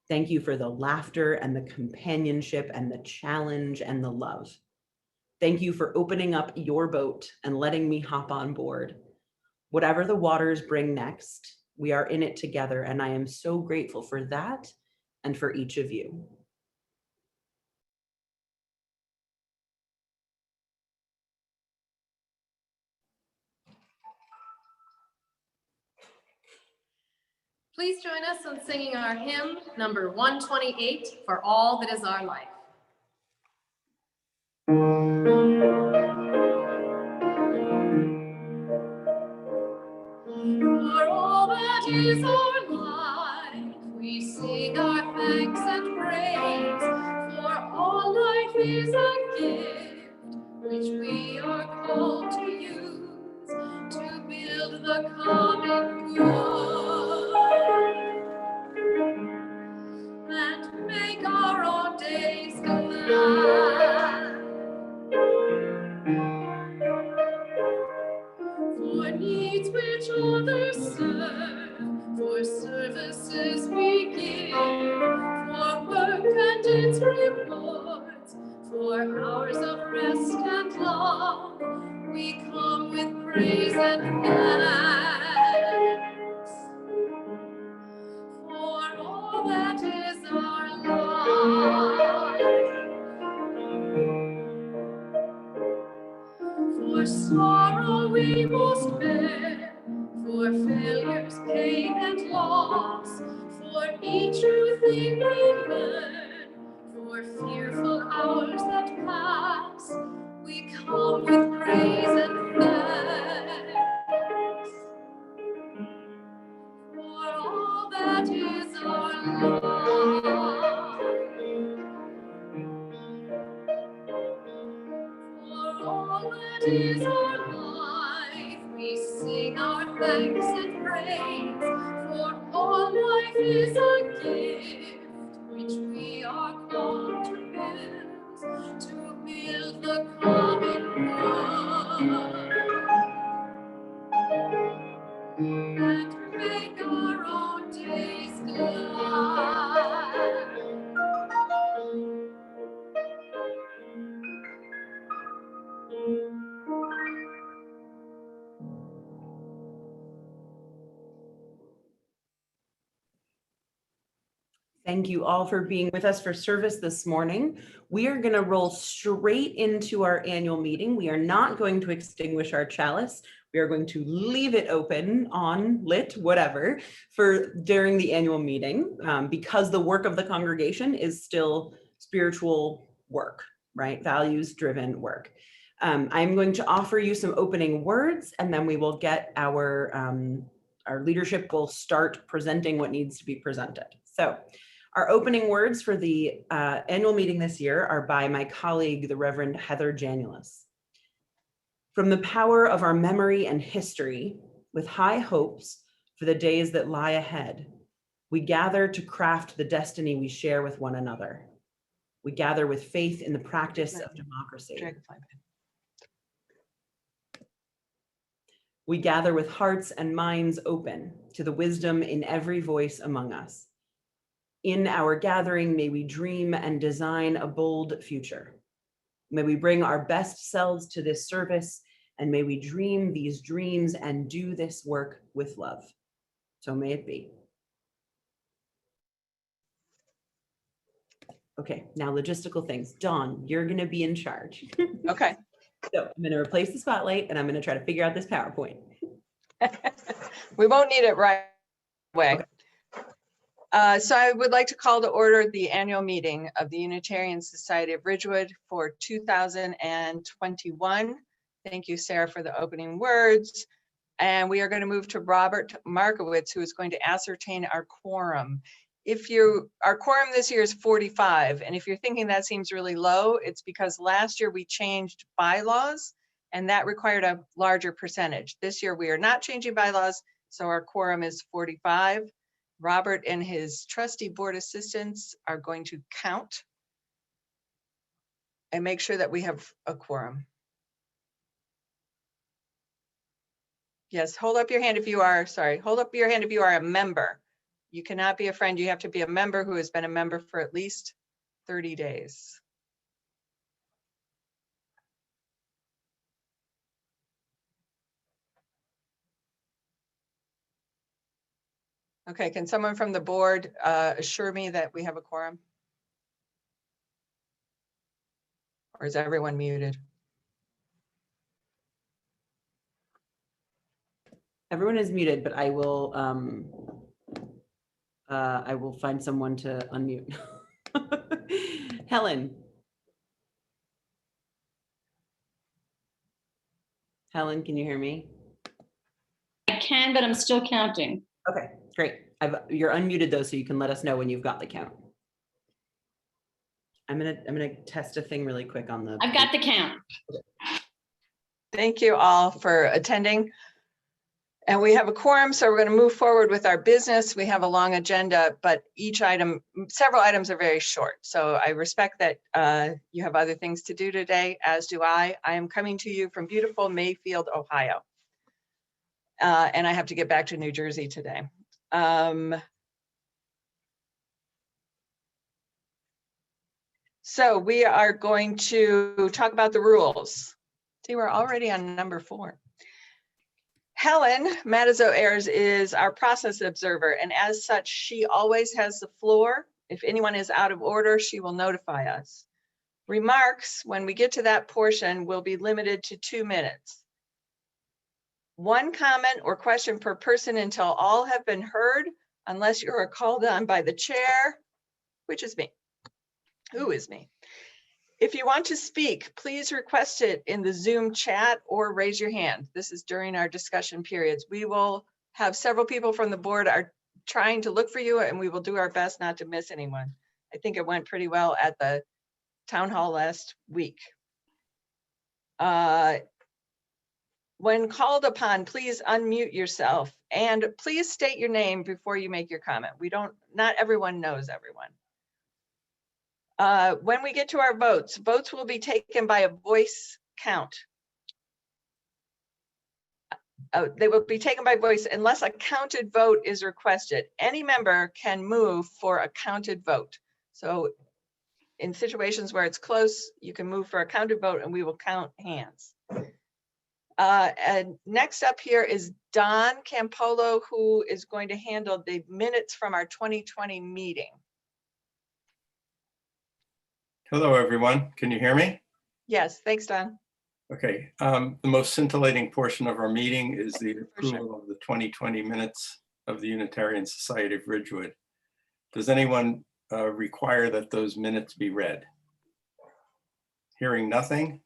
Thank you for the laughter and the companionship and the challenge and the love. Thank you for opening up your boat and letting me hop on board. Whatever the waters bring next, we are in it together, and I am so grateful for that and for each of you. Please join us in singing our hymn, number 128, For All That Is Our Life. For all that is our life, we sing our thanks and praise. For all life is a gift which we are called to use to build the common good and make our own days glad. For needs which others serve, for services we give, for work and its rewards, for hours of rest and love, we come with praise and thanks. For all that is our life, for sorrow we must bear, for failures, pain, and loss, for each new thing we learn, for fearful hours that pass, we come with praise and thanks. For all that is our life, for all that is our life, we sing our thanks and praise. For all life is a gift which we are called to build the common good and make our own days glad. Thank you all for being with us for service this morning. We are going to roll straight into our annual meeting. We are not going to extinguish our chalice. We are going to leave it open, on, lit, whatever, for during the annual meeting, because the work of the congregation is still spiritual work, right? Values-driven work. I'm going to offer you some opening words, and then we will get our leadership will start presenting what needs to be presented. So our opening words for the annual meeting this year are by my colleague, the Reverend Heather Janulis. From the power of our memory and history, with high hopes for the days that lie ahead, we gather to craft the destiny we share with one another. We gather with faith in the practice of democracy. We gather with hearts and minds open to the wisdom in every voice among us. In our gathering, may we dream and design a bold future. May we bring our best selves to this service, and may we dream these dreams and do this work with love. So may it be. Okay, now logistical things. Dawn, you're going to be in charge. Okay. So I'm going to replace the spotlight, and I'm going to try to figure out this PowerPoint. We won't need it right away. Okay. So I would like to call to order the annual meeting of the Unitarian Society of Ridgewood for 2021. Thank you, Sarah, for the opening words. And we are going to move to Robert Markowitz, who is going to ascertain our quorum. Our quorum this year is 45, and if you're thinking that seems really low, it's because last year we changed bylaws, and that required a larger percentage. This year we are not changing bylaws, so our quorum is 45. Robert and his trustee board assistants are going to count and make sure that we have a quorum. Yes, hold up your hand if you are, hold up your hand if you are a member. You cannot be a friend, you have to be a member who has been a member for at least 30 days. Okay, can someone from the board assure me that we have a quorum? Or is everyone muted? Everyone is muted, but I will find someone to unmute. Helen. Helen, can you hear me? I can, but I'm still counting. Okay, great. You're unmuted though, so you can let us know when you've got the count. I'm gonna test a thing really quick on the. I've got the count. Thank you all for attending. And we have a quorum, so we're going to move forward with our business. We have a long agenda, but several items are very short. So I respect that you have other things to do today, as do I. I am coming to you from beautiful Mayfield, Ohio. And I have to get back to New Jersey today. So we are going to talk about the rules. See, we're already on number 4. Helen Matazo-Ayers is our process observer, and as such, she always has the floor. If anyone is out of order, she will notify us. Remarks, when we get to that portion, will be limited to 2 minutes. 1 comment or question per person until all have been heard, unless you are called on by the chair, which is me. Who is me? If you want to speak, please request it in the Zoom chat or raise your hand. This is during our discussion periods. We will have several people from the board are trying to look for you, and we will do our best not to miss anyone. I think it went pretty well at the town hall last week. When called upon, please unmute yourself and please state your name before you make your comment. Not everyone knows everyone. When we get to our votes will be taken by a voice count. They will be taken by voice unless a counted vote is requested. Any member can move for a counted vote. So in situations where it's close, you can move for a counted vote and we will count hands. And next up here is Don Campolo, who is going to handle the minutes from our 2020 meeting. Hello, everyone. Can you hear me? Yes, thanks, Don. Okay. The most scintillating portion of our meeting is the For sure. approval of the 2020 minutes of the Unitarian Society of Ridgewood. Does anyone require that those minutes be read? Hearing nothing,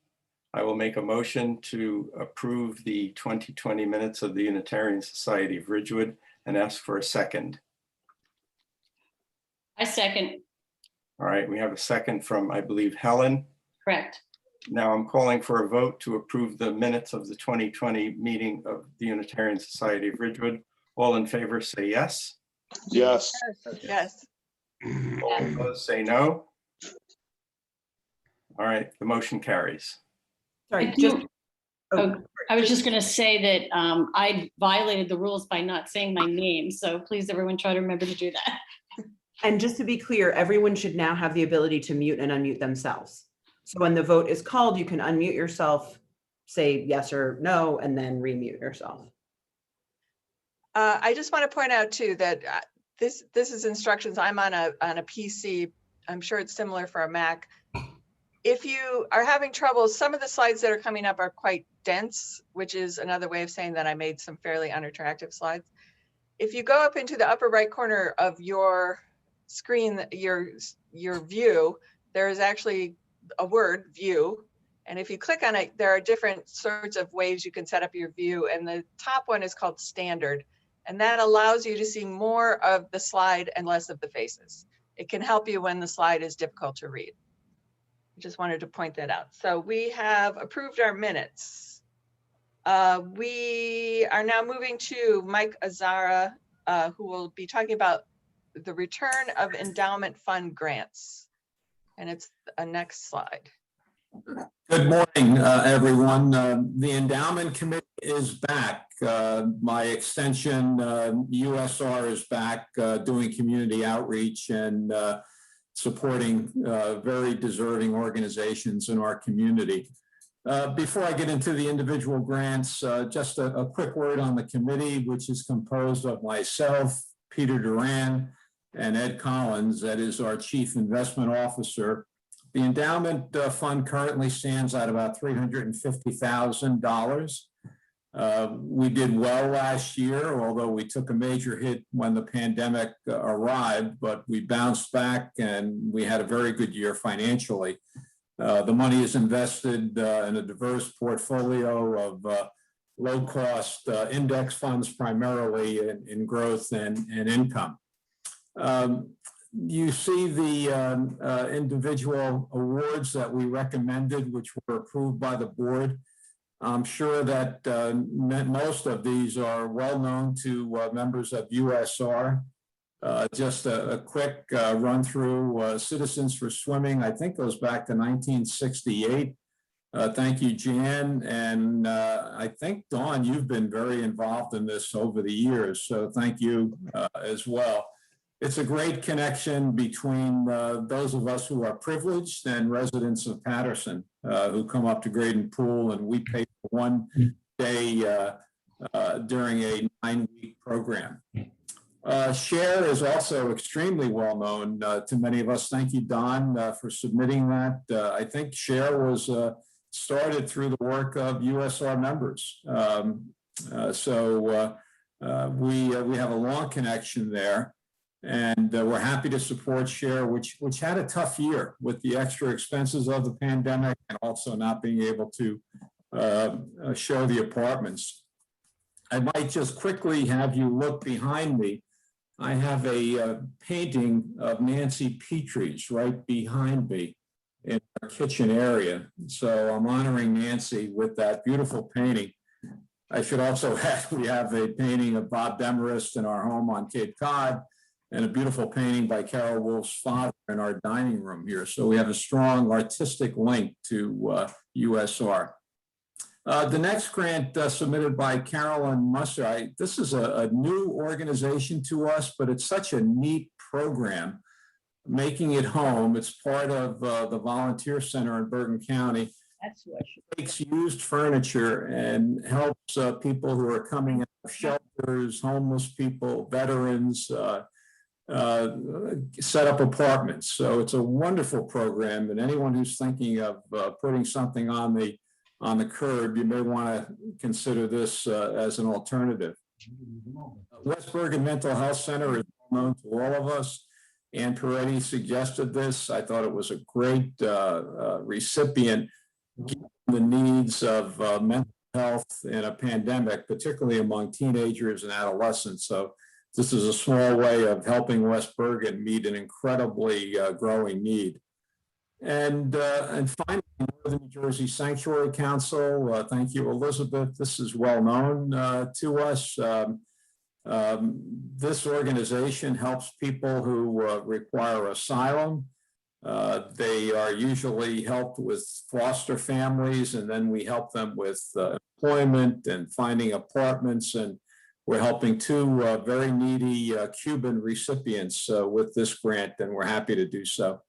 I will make a motion to approve the 2020 minutes of the Unitarian Society of Ridgewood and ask for a second. I second. All right, we have a second from, I believe, Helen. Correct. Now I'm calling for a vote to approve the minutes of the 2020 meeting of the Unitarian Society of Ridgewood. All in favor say yes. Yes. Yes. All opposed say no. All right, the motion carries. Sorry, I just. do- I was just going to say that I violated the rules by not saying my name. So please, everyone, try to remember to do that. And just to be clear, everyone should now have the ability to mute and unmute themselves. So when the vote is called, you can unmute yourself, say yes or no, and then remute yourself. I just want to point out too that this is instructions. I'm on a PC. I'm sure it's similar for a Mac. If you are having trouble, some of the slides that are coming up are quite dense, which is another way of saying that I made some fairly unattractive slides. If you go up into the upper right corner of your screen, your view, there is actually a word, view. And if you click on it, there are different sorts of ways you can set up your view. And the top one is called standard. And that allows you to see more of the slide and less of the faces. It can help you when the slide is difficult to read. I just wanted to point that out. So we have approved our minutes. We are now moving to Mike Azara, who will be talking about the return of endowment fund grants. And it's a next slide. Good morning, everyone. The endowment committee is back. My extension, USR, is back doing community outreach and supporting very deserving organizations in our community. Before I get into the individual grants, just a quick word on the committee, which is composed of myself, Peter Duran, and Ed Collins, that is our Chief Investment Officer. The endowment fund currently stands at about $350,000. We did well last year, although we took a major hit when the pandemic arrived, but we bounced back and we had a very good year financially. The money is invested in a diverse portfolio of low-cost index funds, primarily in growth and income. You see the individual awards that we recommended, which were approved by the board. I'm sure that most of these are well known to members of USR. Just a quick run through Citizens for Swimming, I think goes back to 1968. Thank you, Jan. And I think, Dawn, you've been very involved in this over the years, so thank you as well. It's a great connection between those of us who are privileged and residents of Patterson who come up to Graydon Pool, and we pay for 1 day during a 9-week program. SHARE is also extremely well known to many of us. Thank you, Don, for submitting that. I think SHARE was started through the work of USR members. We have a long connection there. And we're happy to support SHARE, which had a tough year with the extra expenses of the pandemic and also not being able to show the apartments. I might just quickly have you look behind me. I have a painting of Nancy Petrie's right behind me in our kitchen area. So I'm honoring Nancy with that beautiful painting. I should also add, we have a painting of Bob Demarest in our home on Cape Cod, and a beautiful painting by Carol Wolf's father in our dining room here. So we have a strong artistic link to USR. The next grant submitted by Carolyn Musser, this is a new organization to us, but it's such a neat program, Making It Home. It's part of the Volunteer Center in Bergen County. That's what Takes used furniture and helps people who are coming out of shelters, homeless people, veterans, set up apartments. So it's a wonderful program, and anyone who's thinking of putting something on the curb, you may want to consider this as an alternative. West Bergen Mental Health Center is well known to all of us. Ann Peretti suggested this. I thought it was a great recipient, given the needs of mental health in a pandemic, particularly among teenagers and adolescents. So this is a small way of helping West Bergen meet an incredibly growing need. And finally, Northern New Jersey Sanctuary Council. Thank you, Elizabeth. This is well known to us. This organization helps people who require asylum. They are usually helped with foster families, and then we help them with employment and finding apartments, and we're helping 2 very needy Cuban recipients with this grant, and we're happy to do so.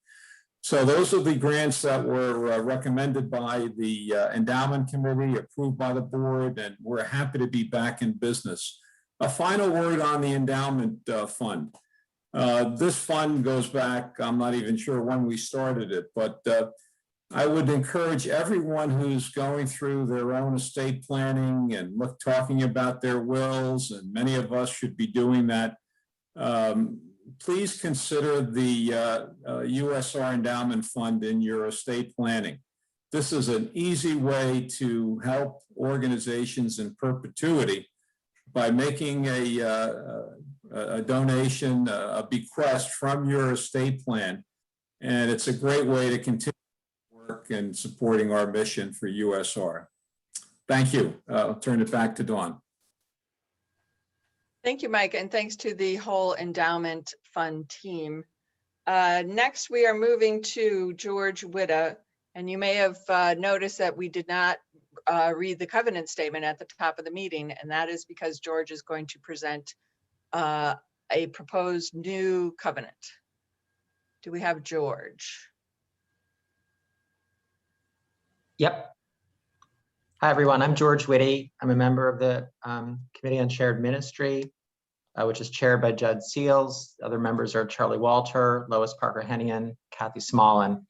So those are the grants that were recommended by the endowment committee, approved by the board, and we're happy to be back in business. A final word on the endowment fund. This fund goes back, I'm not even sure when we started it, but I would encourage everyone who's going through their own estate planning and talking about their wills, and many of us should be doing that. Please consider the USR Endowment Fund in your estate planning. This is an easy way to help organizations in perpetuity by making a donation, a bequest from your estate plan. And it's a great way to continue work and supporting our mission for USR. Thank you. I'll turn it back to Dawn. Thank you, Mike, and thanks to the whole endowment fund team. Next, we are moving to George Witta, and you may have noticed that we did not read the covenant statement at the top of the meeting, and that is because George is going to present a proposed new covenant. Do we have George? Yep. Hi, everyone. I'm George Witte. I'm a member of the Committee on Shared Ministry. which is chaired by Judd Seals. Other members are Charlie Walter, Lois Parker-Hennian, Kathy Smallin.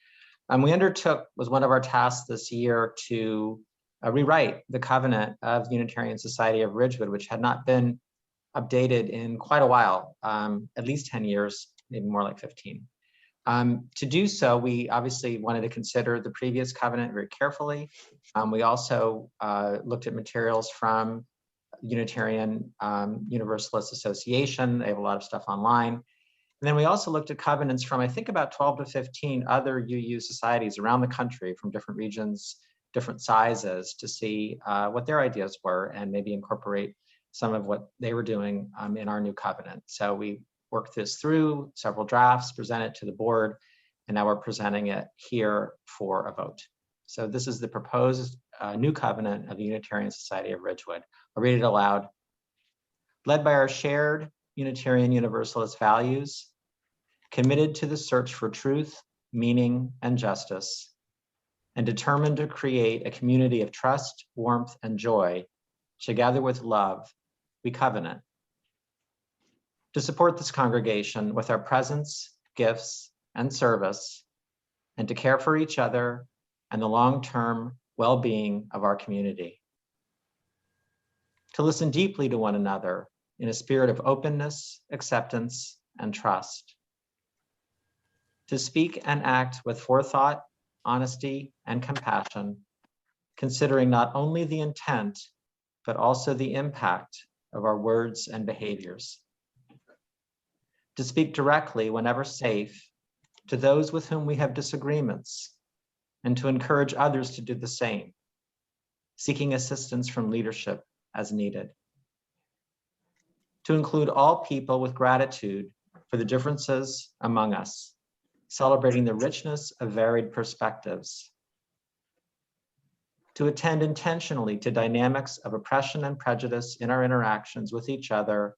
We undertook, was one of our tasks this year, to rewrite the covenant of the Unitarian Society of Ridgewood, which had not been updated in quite a while, at least 10 years, maybe more like 15. To do so, we obviously wanted to consider the previous covenant very carefully. We also looked at materials from Unitarian Universalist Association. They have a lot of stuff online. And then we also looked at covenants from, I think, about 12 to 15 other UU societies around the country from different regions, different sizes, to see what their ideas were and maybe incorporate some of what they were doing in our new covenant. So we worked this through several drafts, presented to the board, and now we're presenting it here for a vote. So this is the proposed new covenant of the Unitarian Society of Ridgewood. I'll read it aloud. Led by our shared Unitarian Universalist values, committed to the search for truth, meaning, and justice, and determined to create a community of trust, warmth, and joy, together with love, we covenant to support this congregation with our presence, gifts, and service, and to care for each other and the long-term well-being of our community. To listen deeply to one another in a spirit of openness, acceptance, and trust. To speak and act with forethought, honesty, and compassion, considering not only the intent, but also the impact of our words and behaviors. To speak directly whenever safe to those with whom we have disagreements, and to encourage others to do the same, seeking assistance from leadership as needed. To include all people with gratitude for the differences among us, celebrating the richness of varied perspectives. To attend intentionally to dynamics of oppression and prejudice in our interactions with each other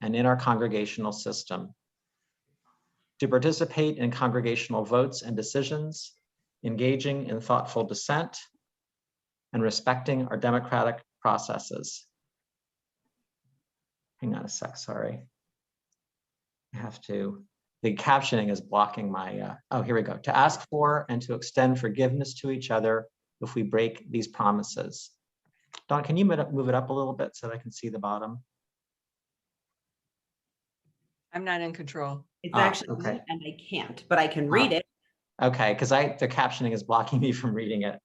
and in our congregational system. To participate in congregational votes and decisions, engaging in thoughtful dissent, and respecting our democratic processes. Hang on a sec, sorry. I have to, the captioning is blocking my, oh, here we go. To ask for and to extend forgiveness to each other if we break these promises. Dawn, can you move it up a little bit so that I can see the bottom? I'm not in control. It's actually, okay. and I can't, but I can read it. Okay, because the captioning is blocking me from reading it.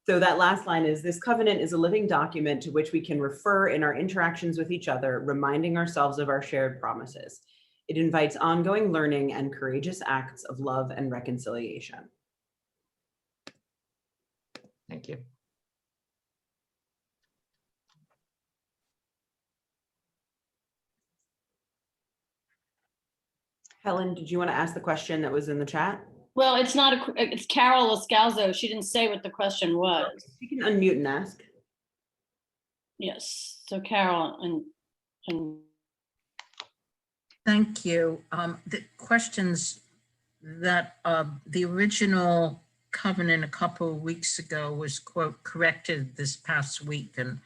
So that last line is, this covenant is a living document to which we can refer in our interactions with each other, reminding ourselves of our shared promises. It invites ongoing learning and courageous acts of love and reconciliation. Thank you. Helen, did you want to ask the question that was in the chat? Well, it's not it's Carol Oscalzo. She didn't say what the question was. You can unmute and ask. Yes, so Carol and Thank you. The questions that the original covenant a couple of weeks ago was, quote, corrected this past week, and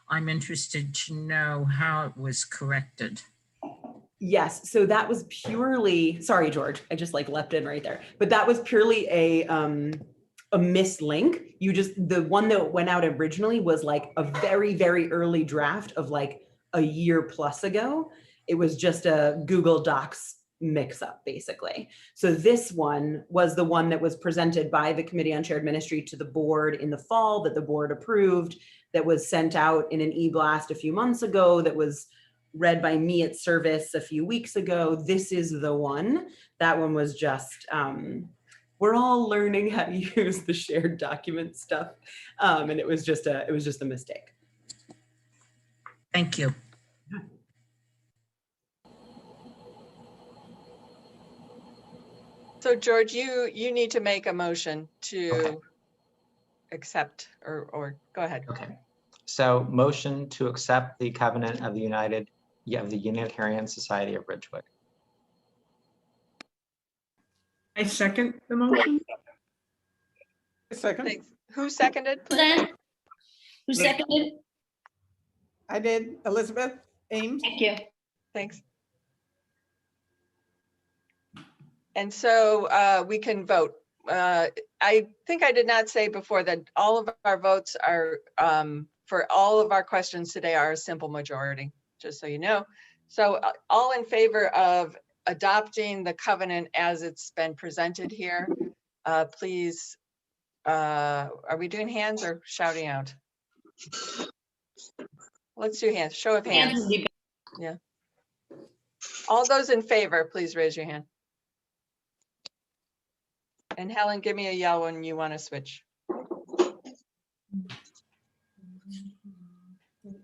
I'm interested to know how it was corrected. Yes, so that was purely, sorry, George, I just like leapt in right there, but that was purely a mislink. The one that went out originally was like a very, very early draft of like a year plus ago. It was just a Google Docs mix up basically. So this one was the one that was presented by the Committee on Shared Ministry to the board in the fall, that the board approved, that was sent out in an e-blast a few months ago, that was read by me at service a few weeks ago. This is the one. That one was just, we're all learning how to use the shared document stuff. And it was just a mistake. Thank you. So George, you need to make a motion to accept or go ahead. Okay. So motion to accept the covenant of the Unitarian Society of Ridgewood. I second the motion. Second. Thanks. Who seconded? who seconded? I did. Elizabeth Ames. Thank you. Thanks. And so we can vote. I think I did not say before that all of our votes are, for all of our questions today are a simple majority, just so you know. So all in favor of adopting the covenant as it's been presented here, please, are we doing hands or shouting out? Let's do hands, show of hands. Yeah. All those in favor, please raise your hand. And Helen, give me a yell when you want to switch.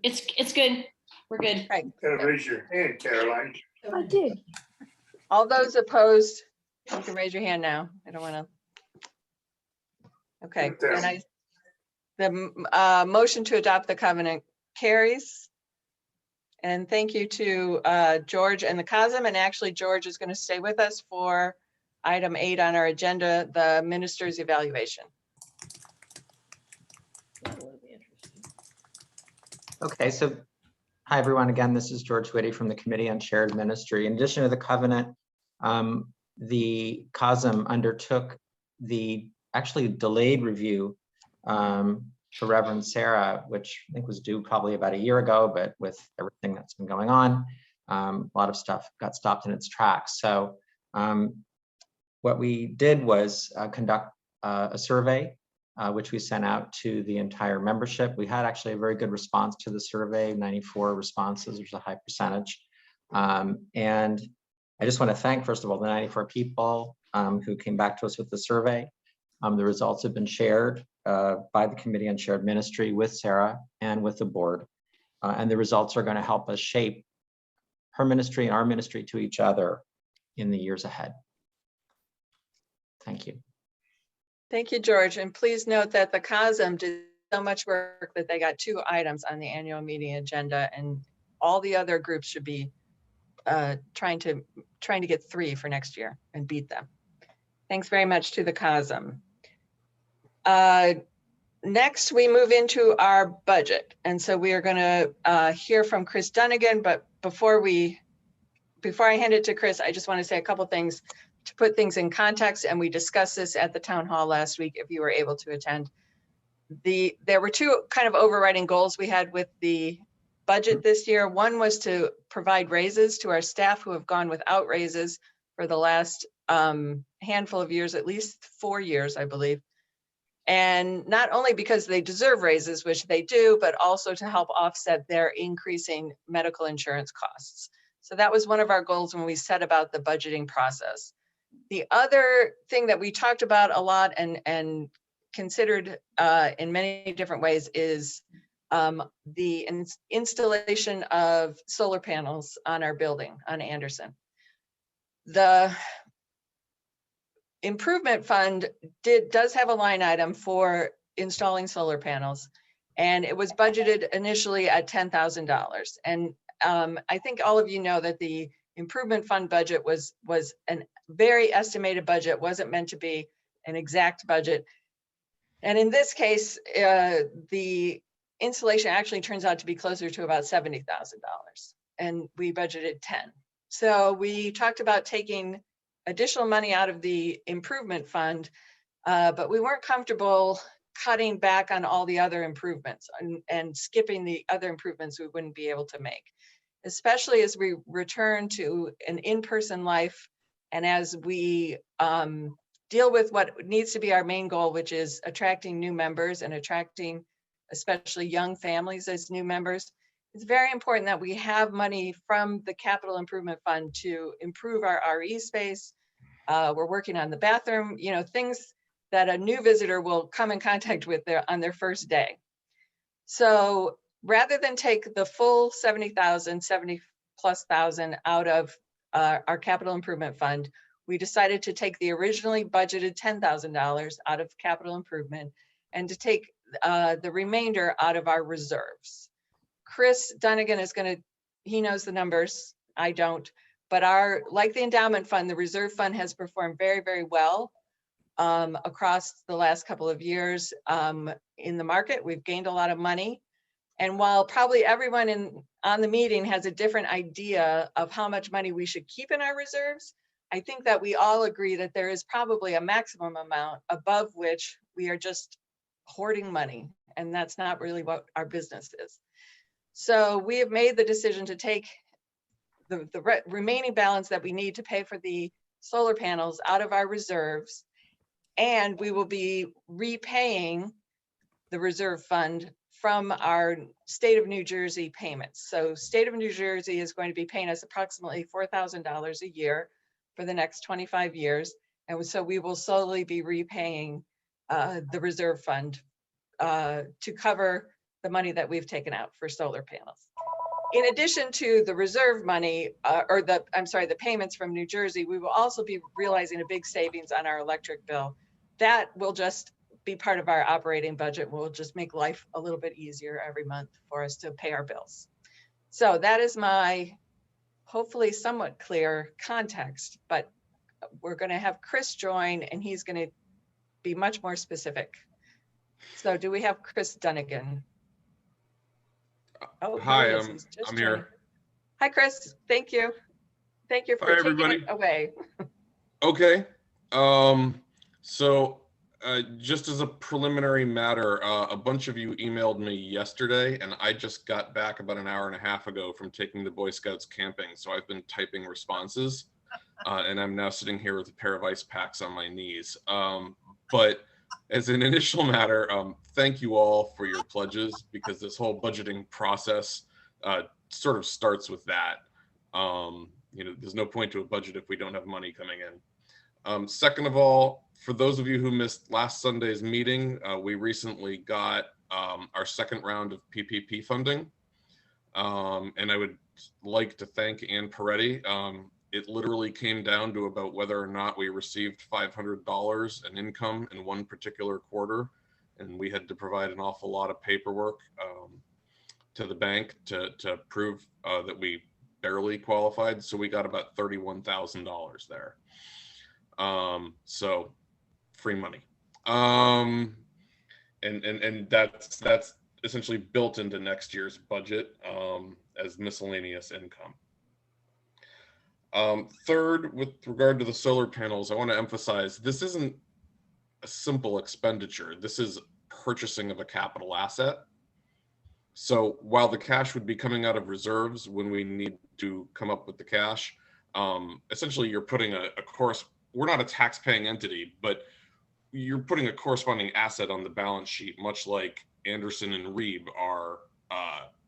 It's good. We're good. Right. Gotta raise your hand, Caroline. I did. All those opposed, you can raise your hand now. I don't want to. Okay, and the motion to adopt the covenant carries. And thank you to George and the COSM. And actually, George is going to stay with us for item 8 on our agenda, the minister's evaluation. Okay, so hi, everyone. Again, this is George Whitty from the Committee on Shared Ministry. In addition to the covenant, the COSM undertook the actually delayed review for Reverend Sarah, which I think was due probably about a year ago, but with everything that's been going on, a lot of stuff got stopped in its tracks. So what we did was conduct a survey, which we sent out to the entire membership. We had actually a very good response to the survey, 94 responses, which is a high percentage. And I just want to thank, first of all, the 94 people who came back to us with the survey. The results have been shared by the Committee on Shared Ministry with Sarah and with the board. And the results are going to help us shape her ministry and our ministry to each other in the years ahead. Thank you. Thank you, George. And please note that the COSM did so much work that they got 2 items on the annual meeting agenda, and all the other groups should be trying to get 3 for next year and beat them. Thanks very much to the COSM. Next, we move into our budget. And so we are going to hear from Chris Dunnigan. But before I hand it to Chris, I just want to say a couple things to put things in context. And we discussed this at the town hall last week, if you were able to attend. There were 2 kind of overriding goals we had with the budget this year. One was to provide raises to our staff who have gone without raises for the last handful of years, at least 4 years, I believe. And not only because they deserve raises, which they do, but also to help offset their increasing medical insurance costs. So that was one of our goals when we set about the budgeting process. The other thing that we talked about a lot and considered in many different ways is the installation of solar panels on our building on Anderson. The improvement fund does have a line item for installing solar panels, and it was budgeted initially at $10,000. And I think all of you know that the improvement fund budget was an very estimated budget, wasn't meant to be an exact budget. And in this case, the installation actually turns out to be closer to about $70,000, and we budgeted 10. So we talked about taking additional money out of the improvement fund, but we weren't comfortable cutting back on all the other improvements and skipping the other improvements we wouldn't be able to make, especially as we return to an in-person life and as we deal with what needs to be our main goal, which is attracting new members and attracting especially young families as new members. It's very important that we have money from the capital improvement fund to improve our RE space. We're working on the bathroom, things that a new visitor will come in contact with on their first day. So rather than take the full 70,000, 70,000+ out of our capital improvement fund, we decided to take the originally budgeted $10,000 out of capital improvement and to take the remainder out of our reserves. Chris Dunnigan he knows the numbers, I don't, but like the endowment fund, the reserve fund has performed very, very well across the last couple of years in the market. We've gained a lot of money. And while probably everyone on the meeting has a different idea of how much money we should keep in our reserves, I think that we all agree that there is probably a maximum amount above which we are just hoarding money. And that's not really what our business is. So we have made the decision to take the remaining balance that we need to pay for the solar panels out of our reserves. And we will be repaying the reserve fund from our state of New Jersey payments. So state of New Jersey is going to be paying us approximately $4,000 a year for the next 25 years. And so we will slowly be repaying the reserve fund to cover the money that we've taken out for solar panels. In addition to the reserve money, the payments from New Jersey, we will also be realizing a big savings on our electric bill. That will just be part of our operating budget. Will just make life a little bit easier every month for us to pay our bills. So that is my hopefully somewhat clear context, but we're going to have Chris join and he's going to be much more specific. So do we have Chris Dunnigan? Oh, hi, he is. He's just I'm joining. here. Hi, Chris. Thank you. Thank you for Hi, taking everybody. it away. Okay. So just as a preliminary matter, a bunch of you emailed me yesterday, and I just got back about an hour and a half ago from taking the Boy Scouts camping. So I've been typing responses, and I'm now sitting here with a pair of ice packs on my knees. But as an initial matter, thank you all for your pledges, because this whole budgeting process sort of starts with that. You know, there's no point to a budget if we don't have money coming in. Second of all, for those of you who missed last Sunday's meeting, we recently got our second round of PPP funding. And I would like to thank Ann Peretti. It literally came down to about whether or not we received $500 in income in one particular quarter. And we had to provide an awful lot of paperwork to the bank to prove that we barely qualified. So we got about $31,000 there. So free money. And that's essentially built into next year's budget as miscellaneous income. Third, with regard to the solar panels, I want to emphasize this isn't a simple expenditure. This is purchasing of a capital asset. So while the cash would be coming out of reserves when we need to come up with the cash, essentially you're putting we're not a tax-paying entity, but you're putting a corresponding asset on the balance sheet, much like Anderson and Reeb are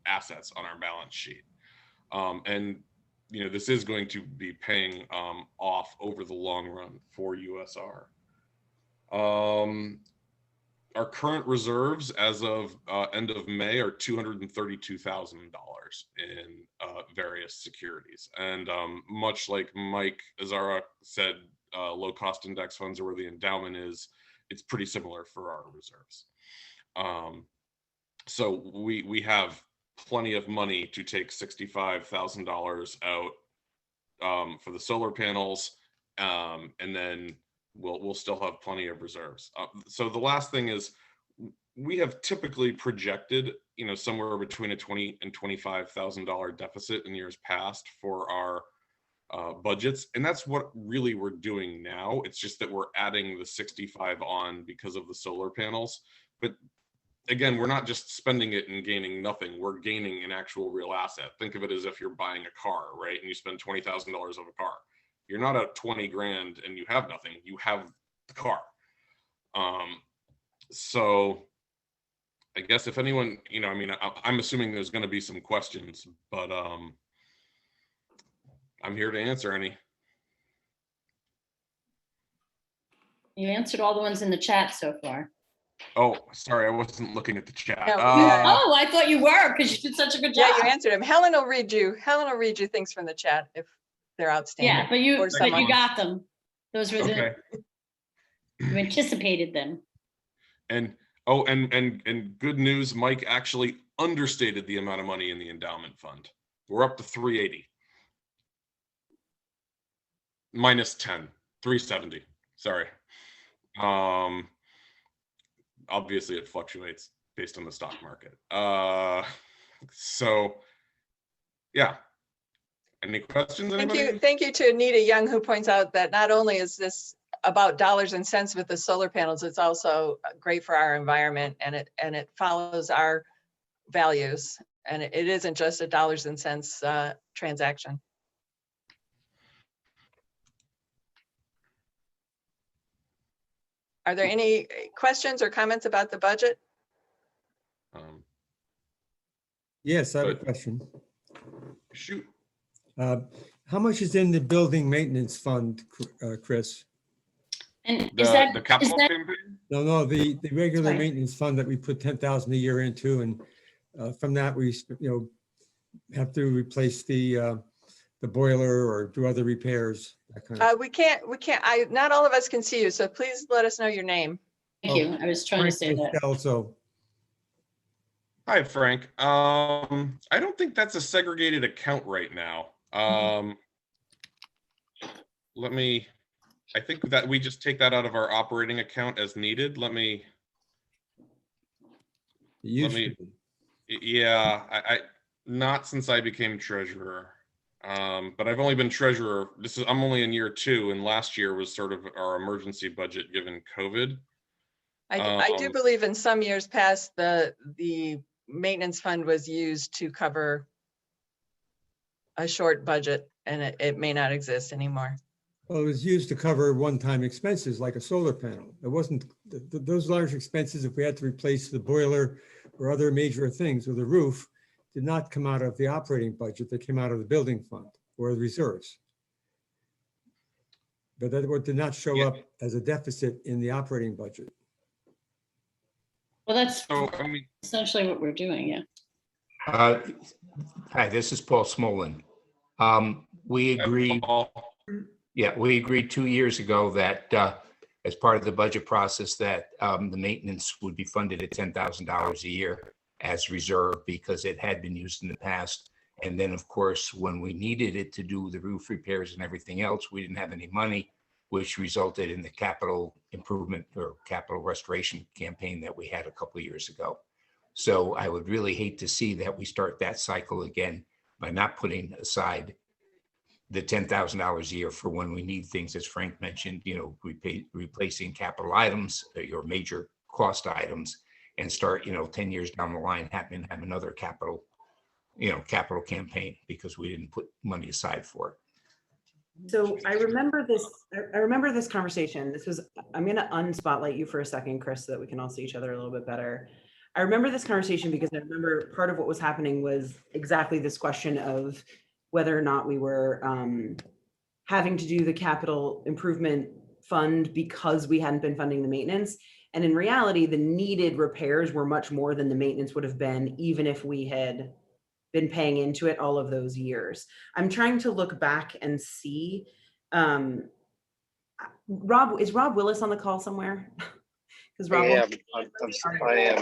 assets on our balance sheet. And you know, this is going to be paying off over the long run for USR. Our current reserves as of end of May are $232,000 in various securities. And much like Mike Azara said, low cost index funds are where the endowment is. It's pretty similar for our reserves. So we have plenty of money to take $65,000 out for the solar panels, and then we'll still have plenty of reserves. So the last thing is, we have typically projected, you know, somewhere between a $20,000 and $25,000 deficit in years past for our budgets, and that's what really we're doing now. It's just that we're adding the 65 on because of the solar panels. But again, we're not just spending it and gaining nothing. We're gaining an actual real asset. Think of it as if you're buying a car, right? And you spend $20,000 of a car. You're not at 20 grand and you have nothing. You have the car. So I guess if anyone, you know, I mean, I'm assuming there's going to be some questions, but I'm here to answer any. You answered all the ones in the chat so far. Oh, sorry, I wasn't looking at the chat. No, Oh, I thought you were, because you did such a good job. Yeah, you answered him. Helen will read you things from the chat if they're outstanding. Yeah, but you someone. got them. Those were Okay. You anticipated them. And oh, and good news, Mike actually understated the amount of money in the endowment fund. We're up to 380. Minus 10, 370. Sorry. Obviously it fluctuates based on the stock market. So yeah. Any questions? Anybody? Thank you to Anita Young, who points out that not only is this about dollars and cents with the solar panels, it's also great for our environment, and it follows our values, and it isn't just a dollars and cents transaction. Are there any questions or comments about the budget? Yes, I have a But- question. Shoot. How much is in the building maintenance fund, Chris? And The capital campaign? No, the regular Sorry. maintenance fund that we put 10,000 a year into, and from that, we, have to replace the boiler or do other repairs, that kind of. We can't, not all of us can see you, so please let us know your name. Thank you. I was trying to say that. Also, Hi, Frank. I don't think that's a segregated account right now. I think that we just take that out of our operating account as needed. Yeah, I not since I became treasurer. But I've only been treasurer. I'm only in year 2, and last year was sort of our emergency budget given COVID. I do believe in some years past, the maintenance fund was used to cover a short budget, and it may not exist anymore. well, it was used to cover one-time expenses like a solar panel. It wasn't, those large expenses, if we had to replace the boiler or other major things with the roof, did not come out of the operating budget. They came out of the building fund or the reserves. But that did not show up as a deficit in the operating budget. Well, that's So, I mean, essentially what we're doing, yeah. Hi, this is Paul Smolin. We agreed, we agreed 2 years ago that as part of the budget process that the maintenance would be funded at $10,000 a year as reserve because it had been used in the past. And then, of course, when we needed it to do the roof repairs and everything else, we didn't have any money, which resulted in the capital improvement or capital restoration campaign that we had a couple of years ago. So I would really hate to see that we start that cycle again by not putting aside the $10,000 a year for when we need things, as Frank mentioned, replacing capital items, your major cost items, and start, 10 years down the line, have another capital campaign because we didn't put money aside for it. So I remember this conversation. I'm going to unspotlight you for a second, Chris, so that we can all see each other a little bit better. I remember this conversation because I remember part of what was happening was exactly this question of whether or not we were having to do the capital improvement fund because we hadn't been funding the maintenance. And in reality, the needed repairs were much more than the maintenance would have been, even if we had been paying into it all of those years. I'm trying to look back and see. Is Rob Willis on the call somewhere? Because Rob, I am.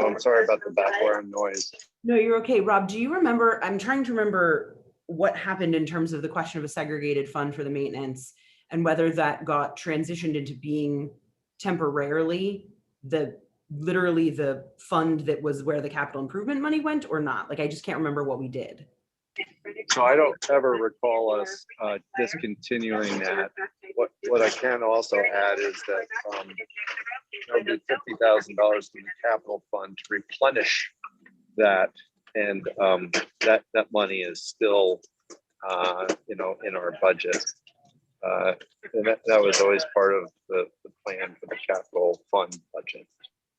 I'm sorry about the background noise. No, you're okay. Rob, do you remember? I'm trying to remember what happened in terms of the question of a segregated fund for the maintenance and whether that got transitioned into being temporarily literally the fund that was where the capital improvement money went or not. Like, I just can't remember what we did. So I don't ever recall us discontinuing that. What I can also add is that there'll be $50,000 to the capital fund to replenish that, and that money is still in our budget. And that was always part of the plan for the capital fund budget.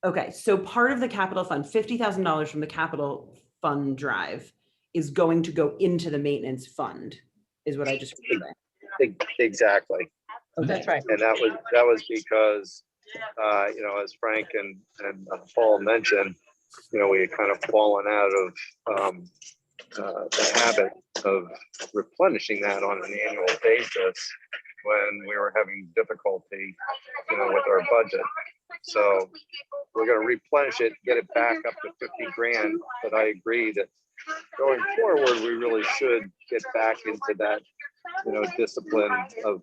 Okay, so part of the capital fund, $50,000 from the capital fund drive is going to go into the maintenance fund, is what I just remember. Exactly. Okay. That's right. And that was because, as Frank and Paul mentioned, we had kind of fallen out of the habit of replenishing that on an annual basis when we were having difficulty, with our budget. So we're going to replenish it, get it back up to 50 grand. But I agree that going forward, we really should get back into that, discipline of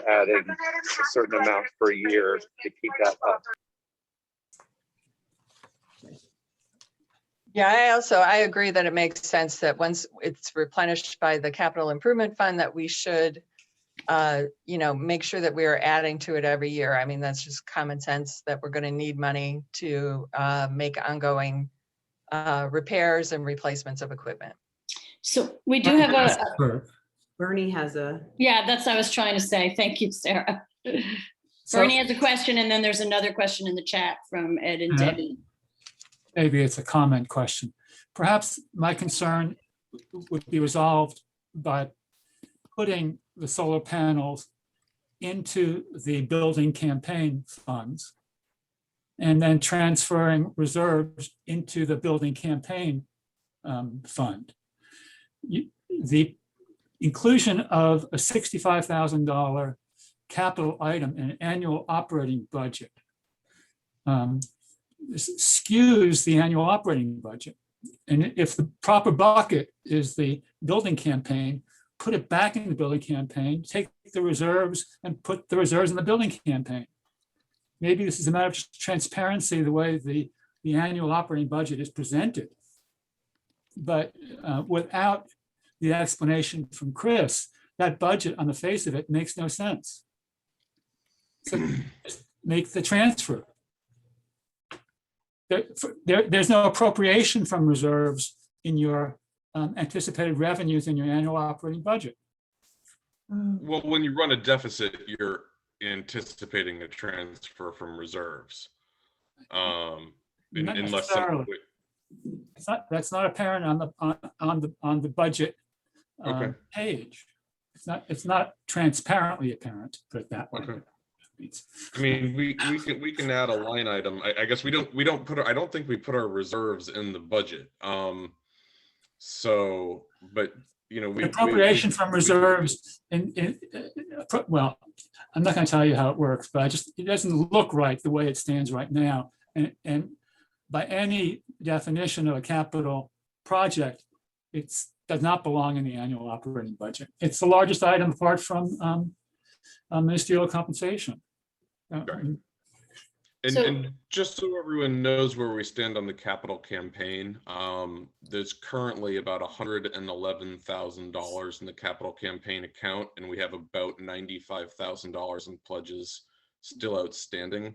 adding a certain amount per year to keep that up. Yeah, I agree that it makes sense that once it's replenished by the capital improvement fund, that we should, make sure that we are adding to it every year. I mean, that's just common sense that we're going to need money to make ongoing repairs and replacements of equipment. So we do have Bernie has a. yeah, that's what I was trying to say. Thank you, Sarah. Bernie has a question, and then there's another question in the chat from Ed and Debbie. Maybe it's a comment question. Perhaps my concern would be resolved by putting the solar panels into the building campaign funds and then transferring reserves into the building campaign fund. The inclusion of a $65,000 capital item in an annual operating budget skews the annual operating budget. And if the proper bucket is the building campaign, put it back in the building campaign, take the reserves and put the reserves in the building campaign. Maybe this is a matter of transparency, the way the annual operating budget is presented. But without the explanation from Chris, that budget on the face of it makes no sense. So just make the transfer. There's no appropriation from reserves in your anticipated revenues in your annual operating budget. Well, when you run a deficit, you're anticipating a transfer from reserves. Not Unless necessarily. That's not apparent on the budget Okay. page. It's not transparently apparent, put it that way. Okay. I mean, we can add a line item. I guess we don't put I don't think we put our reserves in the budget. So, but we appropriation from reserves well, I'm not going to tell you how it works, but it doesn't look right the way it stands right now. And by any definition of a capital project, it does not belong in the annual operating budget. It's the largest item apart from ministerial compensation. And just so everyone knows where we stand on the capital campaign, there's currently about $111,000 in the capital campaign account, and we have about $95,000 in pledges still outstanding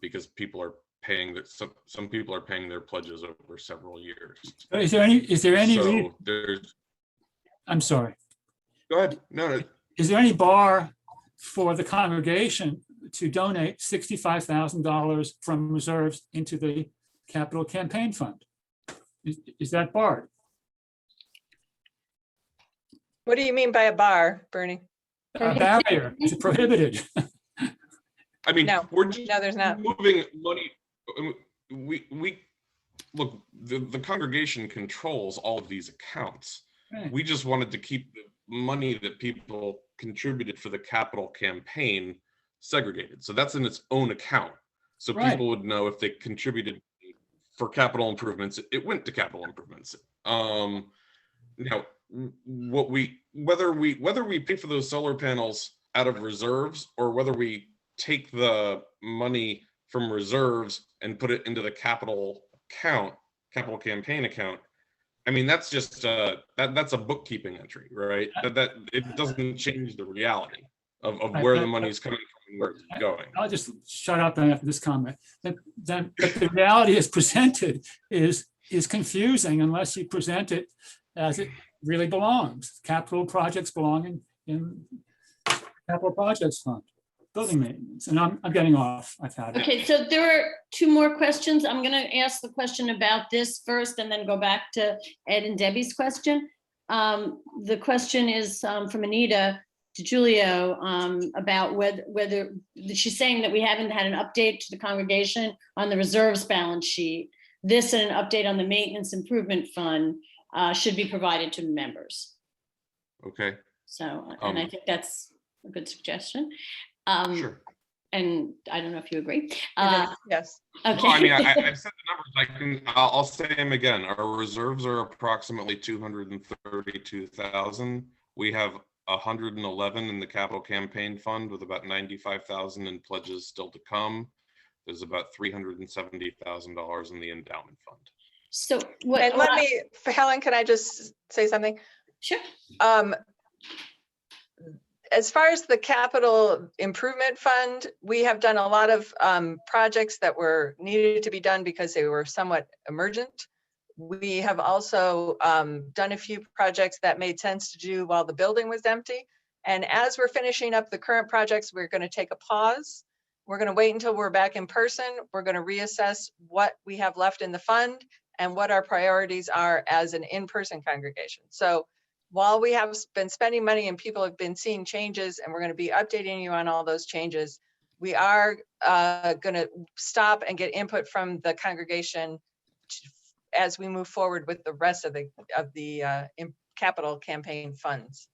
because people are paying that. Some people are paying their pledges over several years. Is there any? So there's. I'm sorry. Go ahead. No. Is there any bar for the congregation to donate $65,000 from reserves into the capital campaign fund? Is that barred? What do you mean by a bar, Bernie? A barrier, is it prohibited? I mean, no, there's not. Moving money. We look, the congregation controls all of these accounts. Right. We just wanted to keep the money that people contributed for the capital campaign segregated. So that's in its own account. So Right. people would know if they contributed for capital improvements, it went to capital improvements. Now, whether we pay for those solar panels out of reserves or whether we take the money from reserves and put it into the capital campaign account, I mean, that's just that's a bookkeeping entry, right? That it doesn't change the reality of where the money's coming from and where it's going. I'll just shut up after this comment. But the reality is presented is confusing unless you present it as it really belongs. Capital projects belong in capital projects fund, building maintenance. And I'm getting off. I've had it. Okay, so there are two more questions. I'm going to ask the question about this first and then go back to Ed and Debbie's question. The question is from Anita to Julio about whether she's saying that we haven't had an update to the congregation on the reserves balance sheet. This and an update on the maintenance improvement fund should be provided to members. Okay. So, and I think that's a good suggestion. Sure. And I don't know if you agree. Yes. Okay. No, I mean, I said the numbers. I'll say them again. Our reserves are approximately 232,000. We have 111 in the capital campaign fund with about 95,000 in pledges still to come. There's about $370,000 in the endowment fund. So what? And let me, Helen, can I just say something? Sure. As far as the capital improvement fund, we have done a lot of projects that were needed to be done because they were somewhat emergent. We have also done a few projects that made sense to do while the building was empty. And as we're finishing up the current projects, we're going to take a pause. We're going to wait until we're back in person. We're going to reassess what we have left in the fund and what our priorities are as an in-person congregation. So while we have been spending money and people have been seeing changes, and we're going to be updating you on all those changes, we are going to stop and get input from the congregation as we move forward with the rest of the capital campaign funds.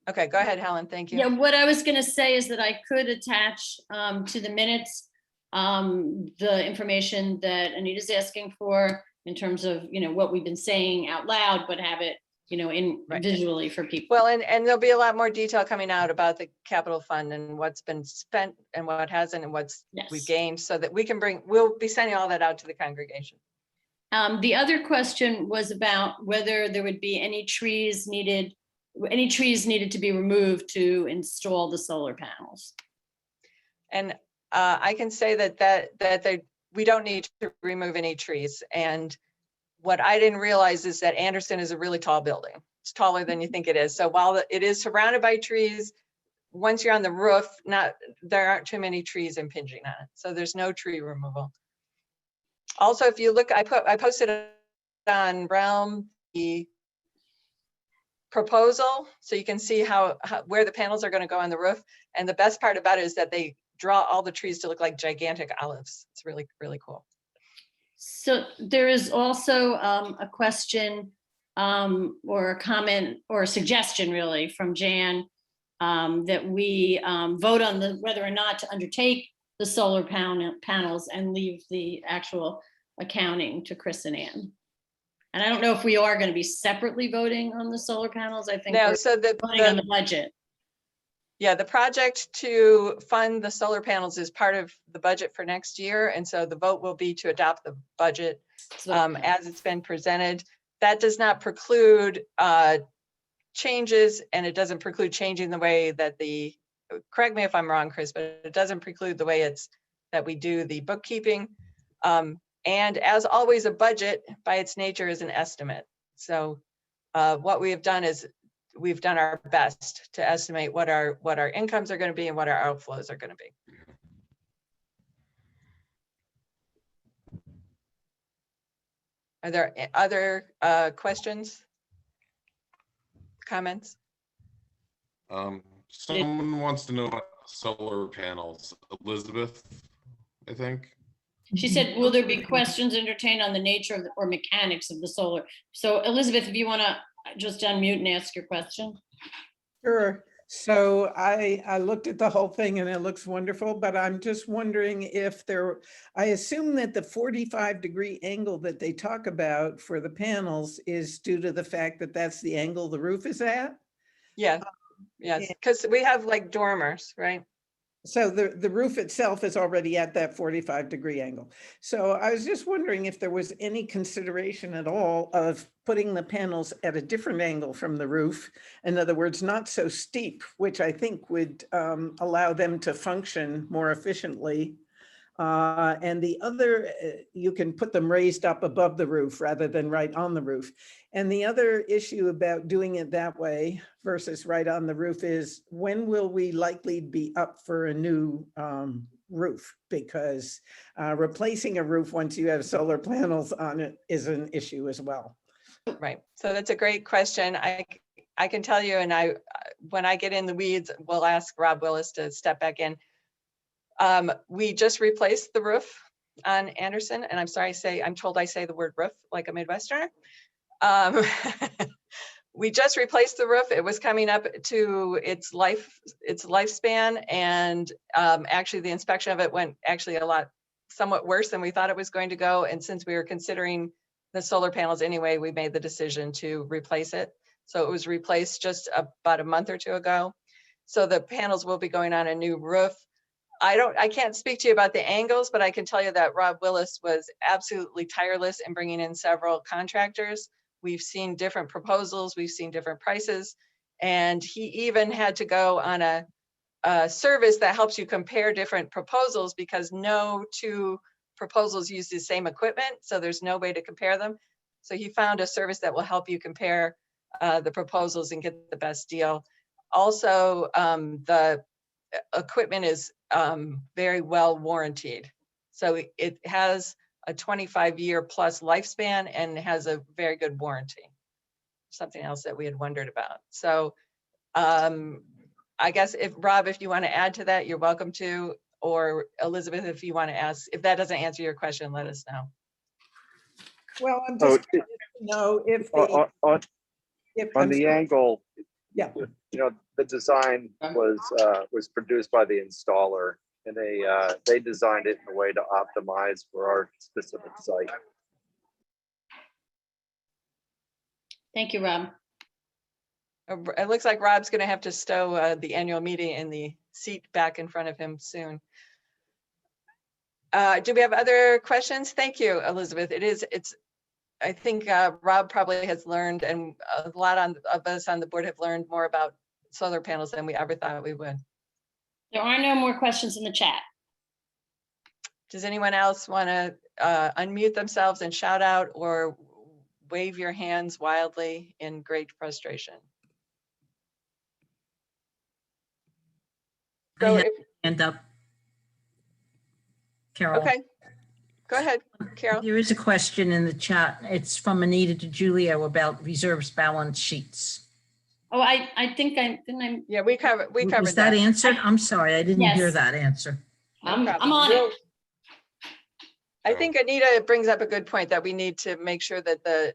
Okay, go ahead, Helen. Thank you. Yeah, what I was going to say is that I could attach to the minutes the information that Anita's asking for in terms of, what we've been saying out loud, but have it, in visually for people. Well, and there'll be a lot more detail coming out about the capital fund and what's been spent and what hasn't and what's we've gained, so that we can we'll be sending all that out to the congregation. The other question was about whether there would be any trees needed to be removed to install the solar panels. And I can say that we don't need to remove any trees. And what I didn't realize is that Anderson is a really tall building. It's taller than you think it is. So while it is surrounded by trees, once you're on the roof, there aren't too many trees impinging on it. So there's no tree removal. Also, if you look, I posted on Realm the proposal, so you can see where the panels are going to go on the roof. And the best part about it is that they draw all the trees to look like gigantic olives. It's really, really cool. So there is also a question or a comment or a suggestion really from Jan that we vote on whether or not to undertake the solar panels and leave the actual accounting to Chris and Ann. And I don't know if we are going to be separately voting on the solar panels. I think no, we're so voting on the budget. Yeah, the project to fund the solar panels is part of the budget for next year. And so the vote will be to adopt the budget as it's been presented. That does not preclude changes, and it doesn't preclude changing the way that correct me if I'm wrong, Chris, but it doesn't preclude the way that we do the bookkeeping. And as always, a budget by its nature is an estimate. So what we have done is we've done our best to estimate what our incomes are going to be and what our outflows are going to be. Are there other questions, comments? Someone wants to know about solar panels. Elizabeth, I think. She said, will there be questions entertained on the nature or mechanics of the solar? So Elizabeth, if you want to just unmute and ask your question. Sure. So I looked at the whole thing and it looks wonderful, but I'm just wondering if I assume that the 45-degree angle that they talk about for the panels is due to the fact that that's the angle the roof is at? Yeah, yes, because we have like dormers, right? So the roof itself is already at that 45-degree angle. So I was just wondering if there was any consideration at all of putting the panels at a different angle from the roof. In other words, not so steep, which I think would allow them to function more efficiently. And the other, you can put them raised up above the roof rather than right on the roof. And the other issue about doing it that way versus right on the roof is, when will we likely be up for a new roof? Because replacing a roof once you have solar panels on it is an issue as well. Right. So that's a great question. I can tell you, and when I get in the weeds, we'll ask Rob Willis to step back in. We just replaced the roof on Anderson, and I'm sorry, I'm told I say the word roof like a Midwesterner. We just replaced the roof. It was coming up to its lifespan, and actually the inspection of it went actually somewhat worse than we thought it was going to go. And since we were considering the solar panels anyway, we made the decision to replace it. So it was replaced just about a month or two ago. So the panels will be going on a new roof. I can't speak to you about the angles, but I can tell you that Rob Willis was absolutely tireless in bringing in several contractors. We've seen different proposals, we've seen different prices, and he even had to go on a service that helps you compare different proposals because no two proposals use the same equipment, so there's no way to compare them. So he found a service that will help you compare the proposals and get the best deal. Also, the equipment is very well warranted. So it has a 25-year plus lifespan and has a very good warranty. Something else that we had wondered about. So I guess if Rob, if you want to add to that, you're welcome to, or Elizabeth, if you want to ask, if that doesn't answer your question, let us know. Well, I'm just curious to know if the, on the angle, yeah, you know, the design was produced by the installer, and they designed it in a way to optimize for our specific site. Thank you, Rob. It looks like Rob's going to have to stow the annual meeting in the seat back in front of him soon. Do we have other questions? Thank you, Elizabeth. I think Rob probably has learned, and a lot of us on the board have learned more about solar panels than we ever thought we would. There are no more questions in the chat. Does anyone else want to unmute themselves and shout out or wave your hands wildly in great frustration? So if, Hand up. Carol. okay, go ahead, Carol. There is a question in the chat. It's from Anita DiGiulio about reserves balance sheets. Oh, I think I'm. Yeah, we covered Was that answered? I'm sorry, I didn't hear Yes. that answer. I'm on it. I think Anita brings up a good point that we need to make sure that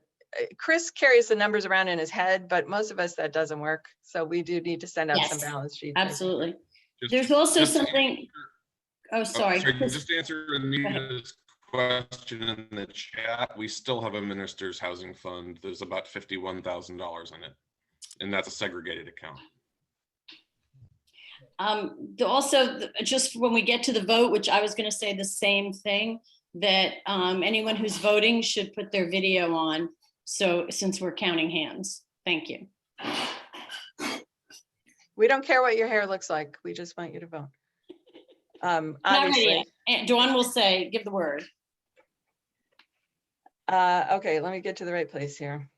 Chris carries the numbers around in his head, but most of us that doesn't work. So we do need to send out some Yes, balance sheets. absolutely. There's also something. Oh, sorry. Just to answer Anita's question in the chat, we still have a minister's housing fund. There's about $51,000 in it, and that's a segregated account. Also, just when we get to the vote, which I was going to say the same thing, that anyone who's voting should put their video on. So since we're counting hands, thank you. We don't care what your hair looks like. We just want you to vote. Not Obviously. ready yet. Dawn will say, give the word. Okay, let me get to the right place here.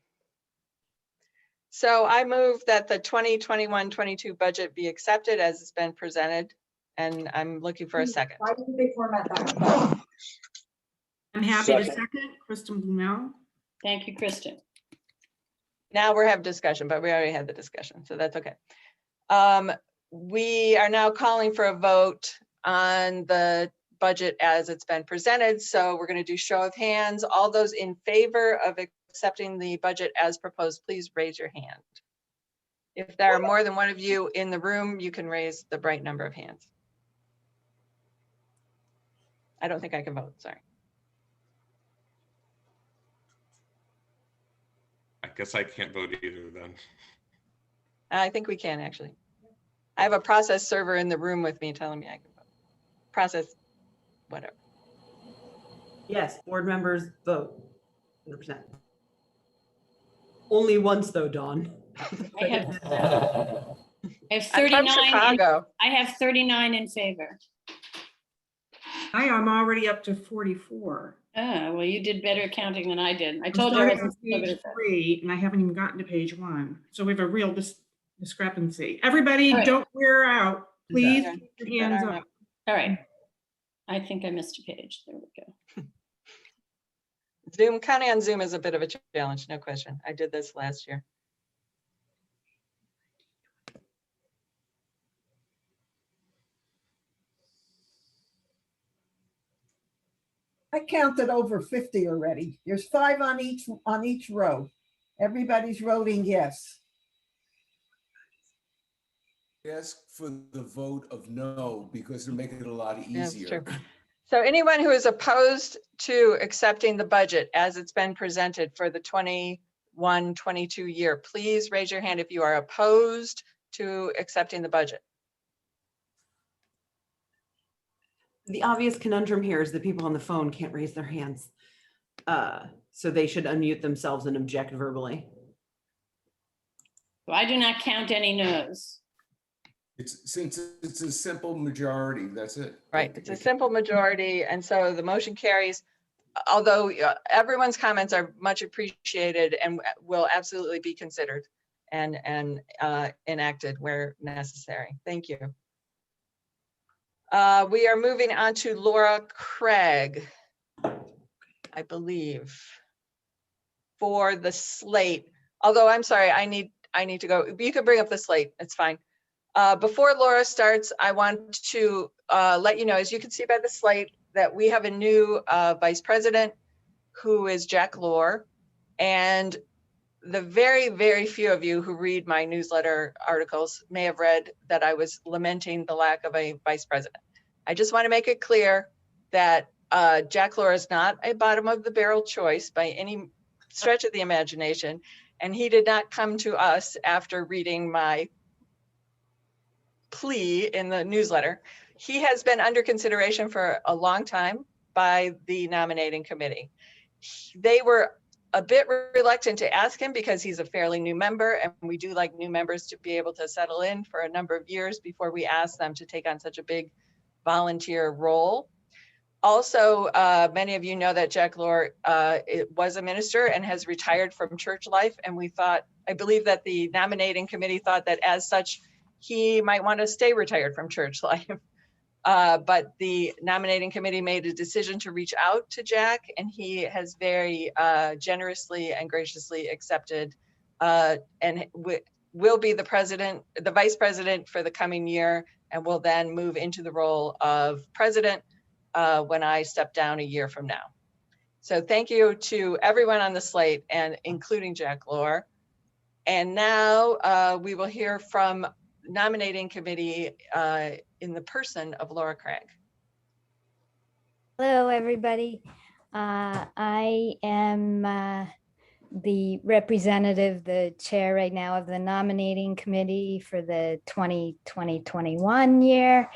So I move that the 2021-22 budget be accepted as it's been presented, and I'm looking for a second. Why didn't they format that? I'm happy to second, Kristen Blumel. Thank you, Kristen. Now we're having discussion, but we already had the discussion, so that's okay. We are now calling for a vote on the budget as it's been presented. So we're going to do show of hands. All those in favor of accepting the budget as proposed, please raise your hand. If there are more than one of you in the room, you can raise the right number of hands. I don't think I can vote, sorry. I guess I can't vote either then. I think we can actually. I have a process server in the room with me telling me I can vote. Process, whatever. Yes, board members vote 100%. Only once though, Dawn. I have I'm from 39. Chicago. I have 39 in favor. I'm already up to 44. Oh, well, you did better counting than I did. I I'm told you I starting wasn't on so good page at that. 3, and I haven't even gotten to page 1. So we have a real discrepancy. Everybody, All right. don't wear out. Please Okay. keep your hands up. All right. I think I missed a page. There we go. Zoom, counting on Zoom is a bit of a challenge, no question. I did this last year. I counted over 50 already. There's 5 on each row. Everybody's voting yes. Ask for the vote of no because it'll make it a lot That's easier. true. So anyone who is opposed to accepting the budget as it's been presented for the 21-22 year, please raise your hand if you are opposed to accepting the budget. the obvious conundrum here is the people on the phone can't raise their hands. So they should unmute themselves and object verbally. So I do not count any no's. Since it's a simple majority, that's it. Right, it's a simple majority, and so the motion carries. Although everyone's comments are much appreciated and will absolutely be considered and enacted where necessary. Thank you. We are moving on to Laura Craig, I believe, for the slate. Although I'm sorry, I need to go. You can bring up the slate. It's fine. Before Laura starts, I want to let you know, as you can see by the slate, that we have a new vice president who is Jack Lohr. And the very, very few of you who read my newsletter articles may have read that I was lamenting the lack of a vice president. I just want to make it clear that Jack Lohr is not a bottom of the barrel choice by any stretch of the imagination. And he did not come to us after reading my plea in the newsletter. He has been under consideration for a long time by the nominating committee. They were a bit reluctant to ask him because he's a fairly new member, and we do like new members to be able to settle in for a number of years before we ask them to take on such a big volunteer role. Also, many of you know that Jack Lohr was a minister and has retired from church life, and I believe that the nominating committee thought that as such, he might want to stay retired from church life. But the nominating committee made a decision to reach out to Jack, and he has very generously and graciously accepted and will be the vice president for the coming year, and will then move into the role of president when I step down a year from now. So thank you to everyone on the slate, and including Jack Lohr. And now we will hear from nominating committee in the person of Laura Craig. Hello, everybody. I am the representative, the chair right now of the nominating committee for the 2020-21 year.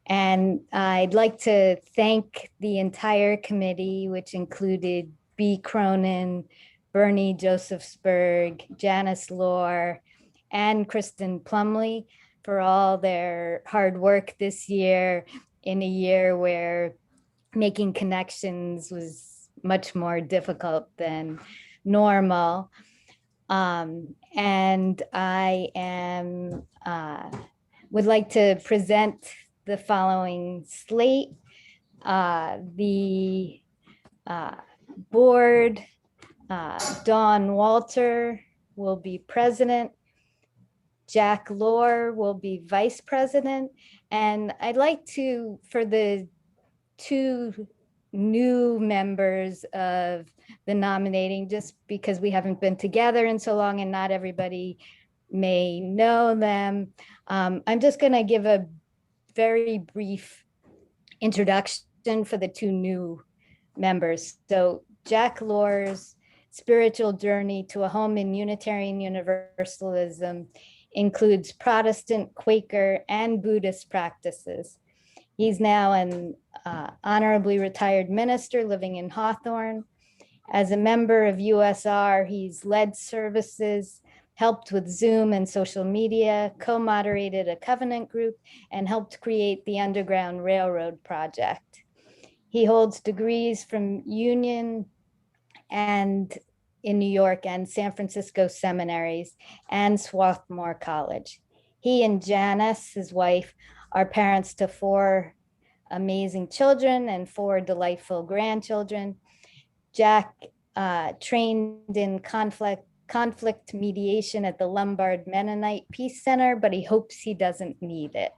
And I'd like to thank the entire committee, which included B. Cronin, Bernie Josephsberg, Janice Lohr, and Kristen Plumley for all their hard work this year, in a year where making connections was much more difficult than normal. And I would like to present the following slate. The board, Dawn Walter will be president. Jack Lohr will be vice president. And I'd like to, for the two new members of the nominating, just because we haven't been together in so long and not everybody may know them, I'm just going to give a very brief introduction for the two new members. So Jack Lohr's spiritual journey to a home in Unitarian Universalism includes Protestant, Quaker, and Buddhist practices. He's now an honorably retired minister living in Hawthorne. As a member of USR, he's led services, helped with Zoom and social media, co-moderated a covenant group, and helped create the Underground Railroad project. He holds degrees from Union and in New York and San Francisco seminaries and Swarthmore College. He and Janice, his wife, are parents to 4 amazing children and 4 delightful grandchildren. Jack trained in conflict mediation at the Lombard Mennonite Peace Center, but he hopes he doesn't need it.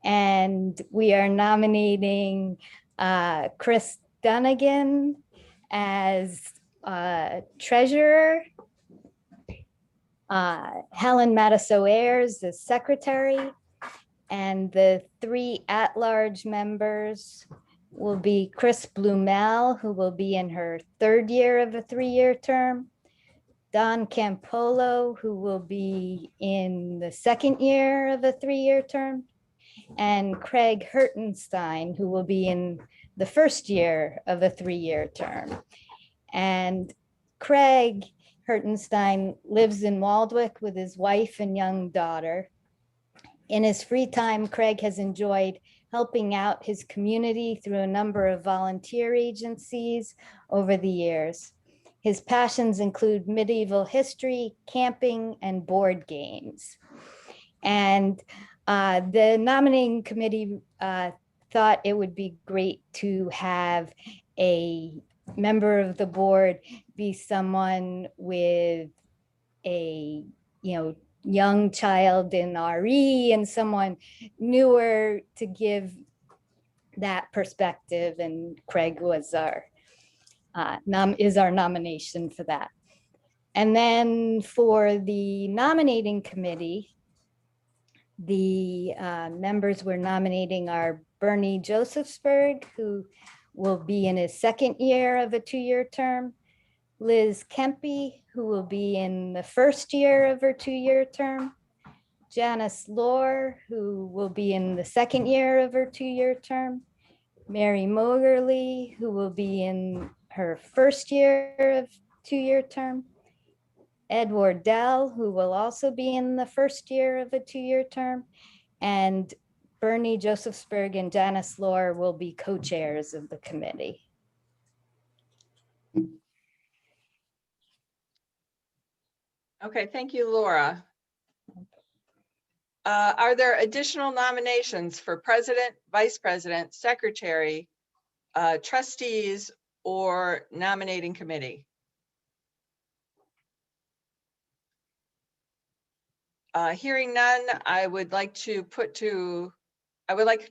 And we are nominating Chris Dunnigan as treasurer, Helen Matiso Ayers as secretary, and the 3 at-large members will be Chris Blumel, who will be in her 3rd year of a 3-year term, Don Campolo, who will be in the 2nd year of a 3-year term, and Craig Hertenstein, who will be in the first year of a 3-year term. And Craig Hertenstein lives in Waldwick with his wife and young daughter. In his free time, Craig has enjoyed helping out his community through a number of volunteer agencies over the years. His passions include medieval history, camping, and board games. And the nominating committee thought it would be great to have a member of the board be someone with a, young child in RE and someone newer to give that perspective. And Craig was our nomination for that. And then for the nominating committee, the members we're nominating are Bernie Josephsberg, who will be in his second year of a 2-year term, Liz Kempe, who will be in the first year of her 2-year term, Janice Lohr, who will be in the second year of her 2-year term, Mary Mogerly, who will be in her first year of 2-year term, Edward Dell, who will also be in the first year of a 2-year term, and Bernie Josephsberg and Janice Lohr will be co-chairs of the committee. Okay, thank you, Laura. Are there additional nominations for president, vice president, secretary, trustees, or nominating committee? Hearing none, I would like to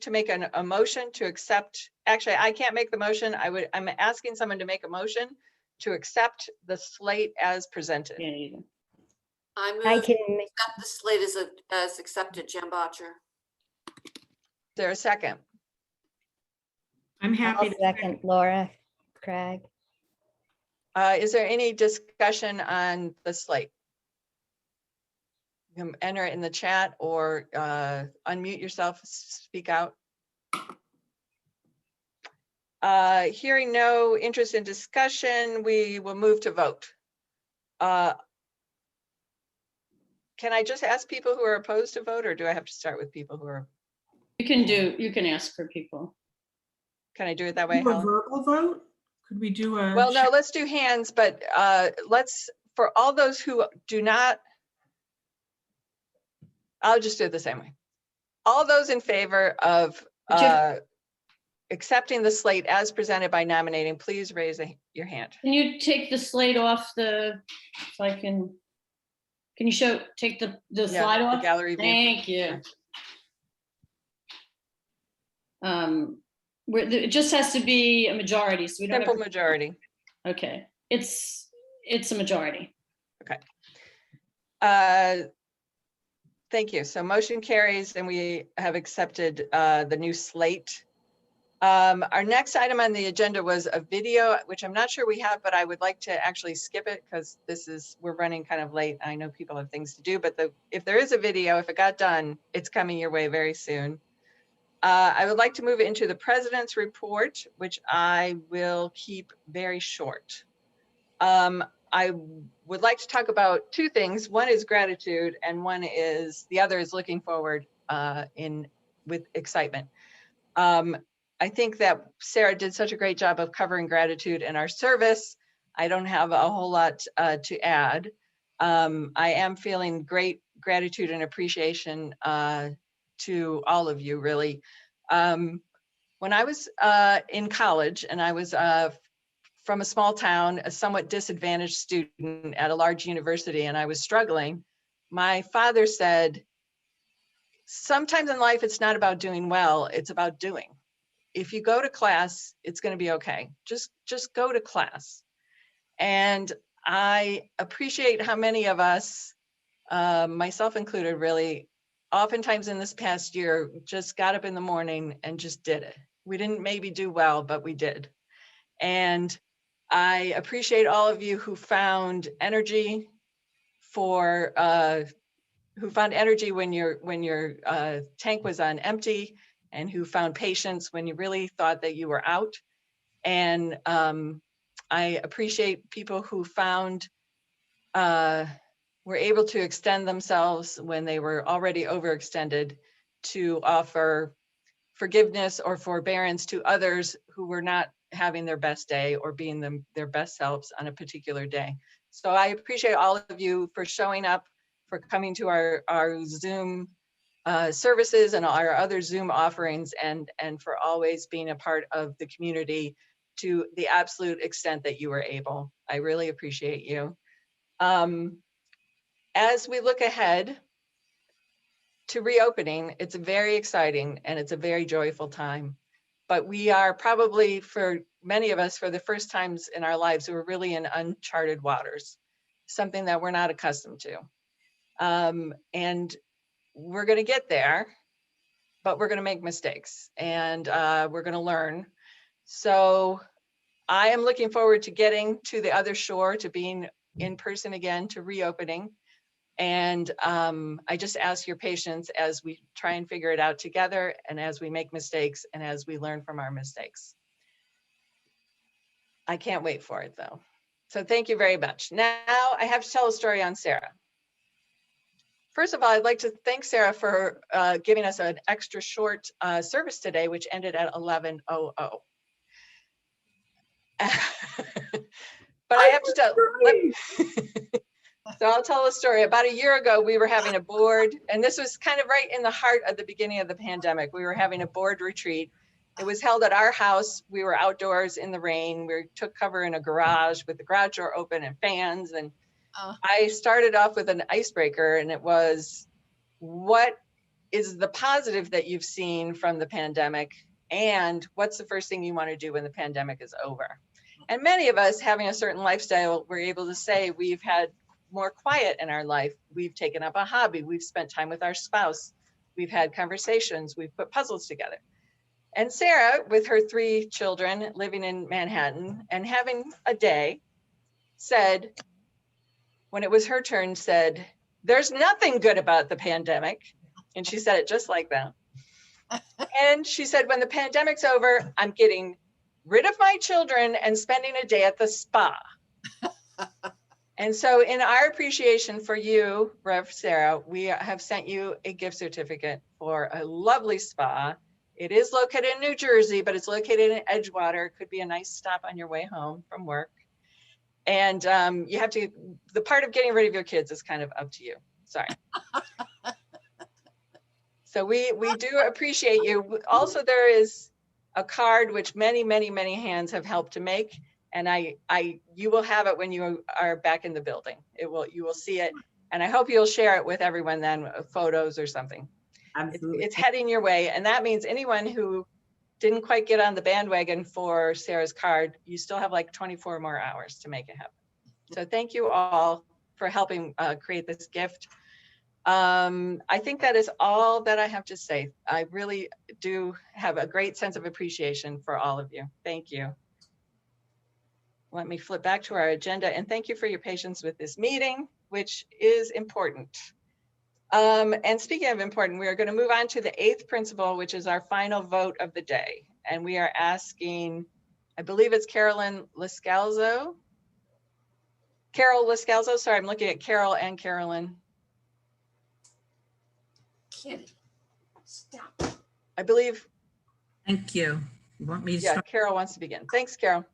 make a motion to accept. Actually, I can't make the motion. I'm asking someone to make a motion to accept the slate as presented. I move I to can, accept the slate as accepted, Jen Botcher. Is there a second? I'm happy I'll to second Laura Craig. Is there any discussion on the slate? You can enter it in the chat or unmute yourself, speak out. Hearing no interest in discussion, we will move to vote. Can I just ask people who are opposed to vote, or do I have to start with people who are? You can ask for people. Can I do it that way, do a Helen? verbal vote? Could we do a? Well, no, let's do hands, but for all those who do not, I'll just do it the same way. All those in favor of accepting the slate as presented by nominating, please raise your hand. Can you take the slate off so I can you take the slide off? The gallery view. Thank you. It just has to be a majority, so we don't Simple majority. Okay, it's a majority. Okay. Thank you. So motion carries and we have accepted the new slate. Our next item on the agenda was a video, which I'm not sure we have, but I would like to actually skip it because we're running kind of late. I know people have things to do, but if there is a video, if it got done, it's coming your way very soon. I would like to move into the president's report, which I will keep very short. I would like to talk about two things. One is gratitude, and the other is looking forward with excitement. I think that Sarah did such a great job of covering gratitude in our service. I don't have a whole lot to add. I am feeling great gratitude and appreciation to all of you, really. When I was in college and I was from a small town, a somewhat disadvantaged student at a large university, and I was struggling, my father said, sometimes in life, it's not about doing well, it's about doing. If you go to class, it's going to be okay. Just go to class. And I appreciate how many of us, myself included, really, oftentimes in this past year, just got up in the morning and just did it. We didn't maybe do well, but we did. And I appreciate all of you who found energy for found energy when your tank was on empty, and who found patience when you really thought that you were out. And I appreciate people who were able to extend themselves when they were already overextended, to offer forgiveness or forbearance to others who were not having their best day or being their best selves on a particular day. So I appreciate all of you for showing up, for coming to our Zoom services and our other Zoom offerings, and for always being a part of the community to the absolute extent that you were able. I really appreciate you. As we look ahead to reopening, it's very exciting and it's a very joyful time. But we are probably, for many of us, for the first times in our lives, we're really in uncharted waters, something that we're not accustomed to. And we're going to get there, but we're going to make mistakes, and we're going to learn. So I am looking forward to getting to the other shore, to being in person again, to reopening. And I just ask your patience as we try and figure it out together, and as we make mistakes, and as we learn from our mistakes. I can't wait for it though. So thank you very much. Now I have to tell a story on Sarah. First of all, I'd like to thank Sarah for giving us an extra short service today, which ended at 11:00. But I have to tell, so I'll tell a story. About a year ago, we were having a board, and this was kind of right in the heart of the beginning of the pandemic. We were having a board retreat. It was held at our house. We were outdoors in the rain. We took cover in a garage with the garage door open and fans. And I started off with an icebreaker, and it was, what is the positive that you've seen from the pandemic? And what's the first thing you want to do when the pandemic is over? And many of us, having a certain lifestyle, were able to say we've had more quiet in our life. We've taken up a hobby. We've spent time with our spouse. We've had conversations. We've put puzzles together. And Sarah, with her 3 children living in Manhattan and having a day, said, when it was her turn, said, "There's nothing good about the pandemic." And she said it just like that. And she said, when the pandemic's over, I'm getting rid of my children and spending a day at the spa. And so in our appreciation for you, Rev Sarah, we have sent you a gift certificate for a lovely spa. It is located in New Jersey, but it's located in Edgewater. It could be a nice stop on your way home from work. And you have to, the part of getting rid of your kids is kind of up to you. Sorry. So we do appreciate you. Also, there is a card which many, many, many hands have helped to make. And you will have it when you are back in the building. You will see it. And I hope you'll share it with everyone then, photos or something. Absolutely. It's heading your way. And that means anyone who didn't quite get on the bandwagon for Sarah's card, you still have like 24 more hours to make it happen. So thank you all for helping create this gift. I think that is all that I have to say. I really do have a great sense of appreciation for all of you. Thank you. Let me flip back to our agenda, and thank you for your patience with this meeting, which is important. And speaking of important, we are going to move on to the 8th principle, which is our final vote of the day. And we are asking, I believe it's Carolyn Liscalzo. Carol Liscalzo, sorry, I'm looking at Carol and Carolyn. Kitty, stop. I believe. Thank you. You want me to Yeah, start? Carol wants to begin. Thanks, Carol.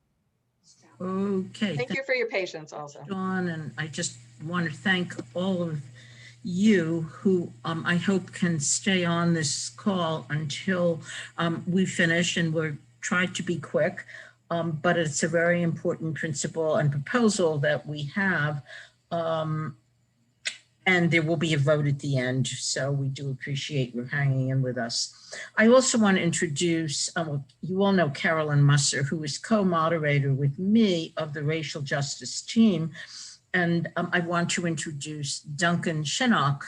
Okay. Thank you for your patience also. Dawn, and I just want to thank all of you who I hope can stay on this call until we finish, and we'll try to be quick, but it's a very important principle and proposal that we have, and there will be a vote at the end, so we do appreciate you hanging in with us. I also want to introduce, you all know Carolyn Musser, who is co-moderator with me of the Racial Justice team. And I want to introduce Duncan Shinnock,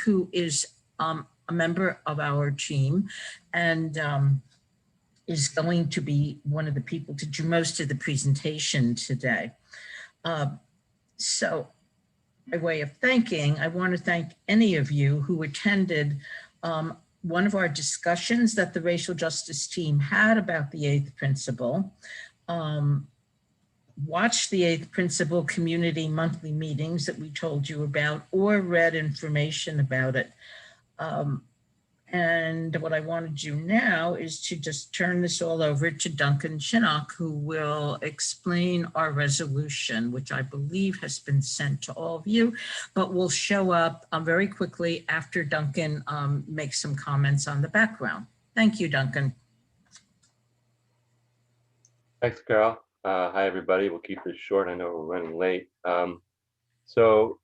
who is a member of our team and is going to be one of the people to do most of the presentation today. So by way of thanking, I want to thank any of you who attended one of our discussions that the racial justice team had about the eighth principle. Watched the eighth principle community monthly meetings that we told you about, or read information about it. And what I want to do now is to just turn this all over to Duncan Chinock, who will explain our resolution, which I believe has been sent to all of you, but will show up very quickly after Duncan makes some comments on the background. Thank you, Duncan. Thanks, Carol. Hi, everybody. We'll keep this short. I know we're running late. So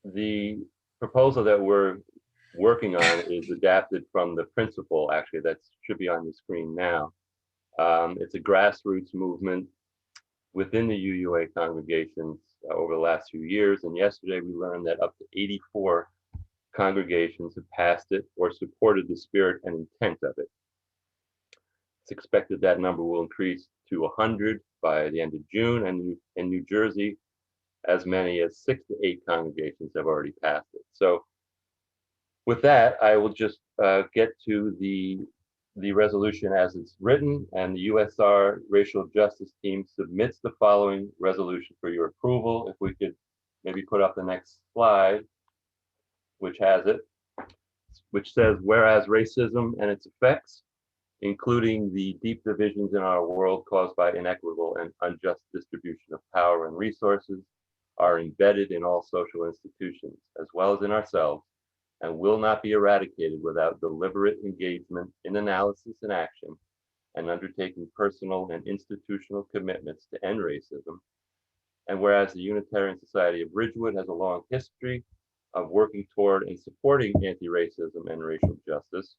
the proposal that we're working on is adapted from the principle, actually, that should be on the screen now. It's a grassroots movement within the UUA congregations over the last few years. And yesterday we learned that up to 84 congregations have passed it or supported the spirit and intent of it. It's expected that number will increase to 100 by the end of June, and in New Jersey, as many as 6 to 8 congregations have already passed it. So with that, I will just get to the resolution as it's written, and the USR Racial Justice Team submits the following resolution for your approval. If we could maybe put up the next slide, which has it, which says, whereas racism and its effects, including the deep divisions in our world caused by inequitable and unjust distribution of power and resources, are embedded in all social institutions, as well as in ourselves, and will not be eradicated without deliberate engagement in analysis and action, and undertaking personal and institutional commitments to end racism. And whereas the Unitarian Society of Ridgewood has a long history of working toward and supporting anti-racism and racial justice,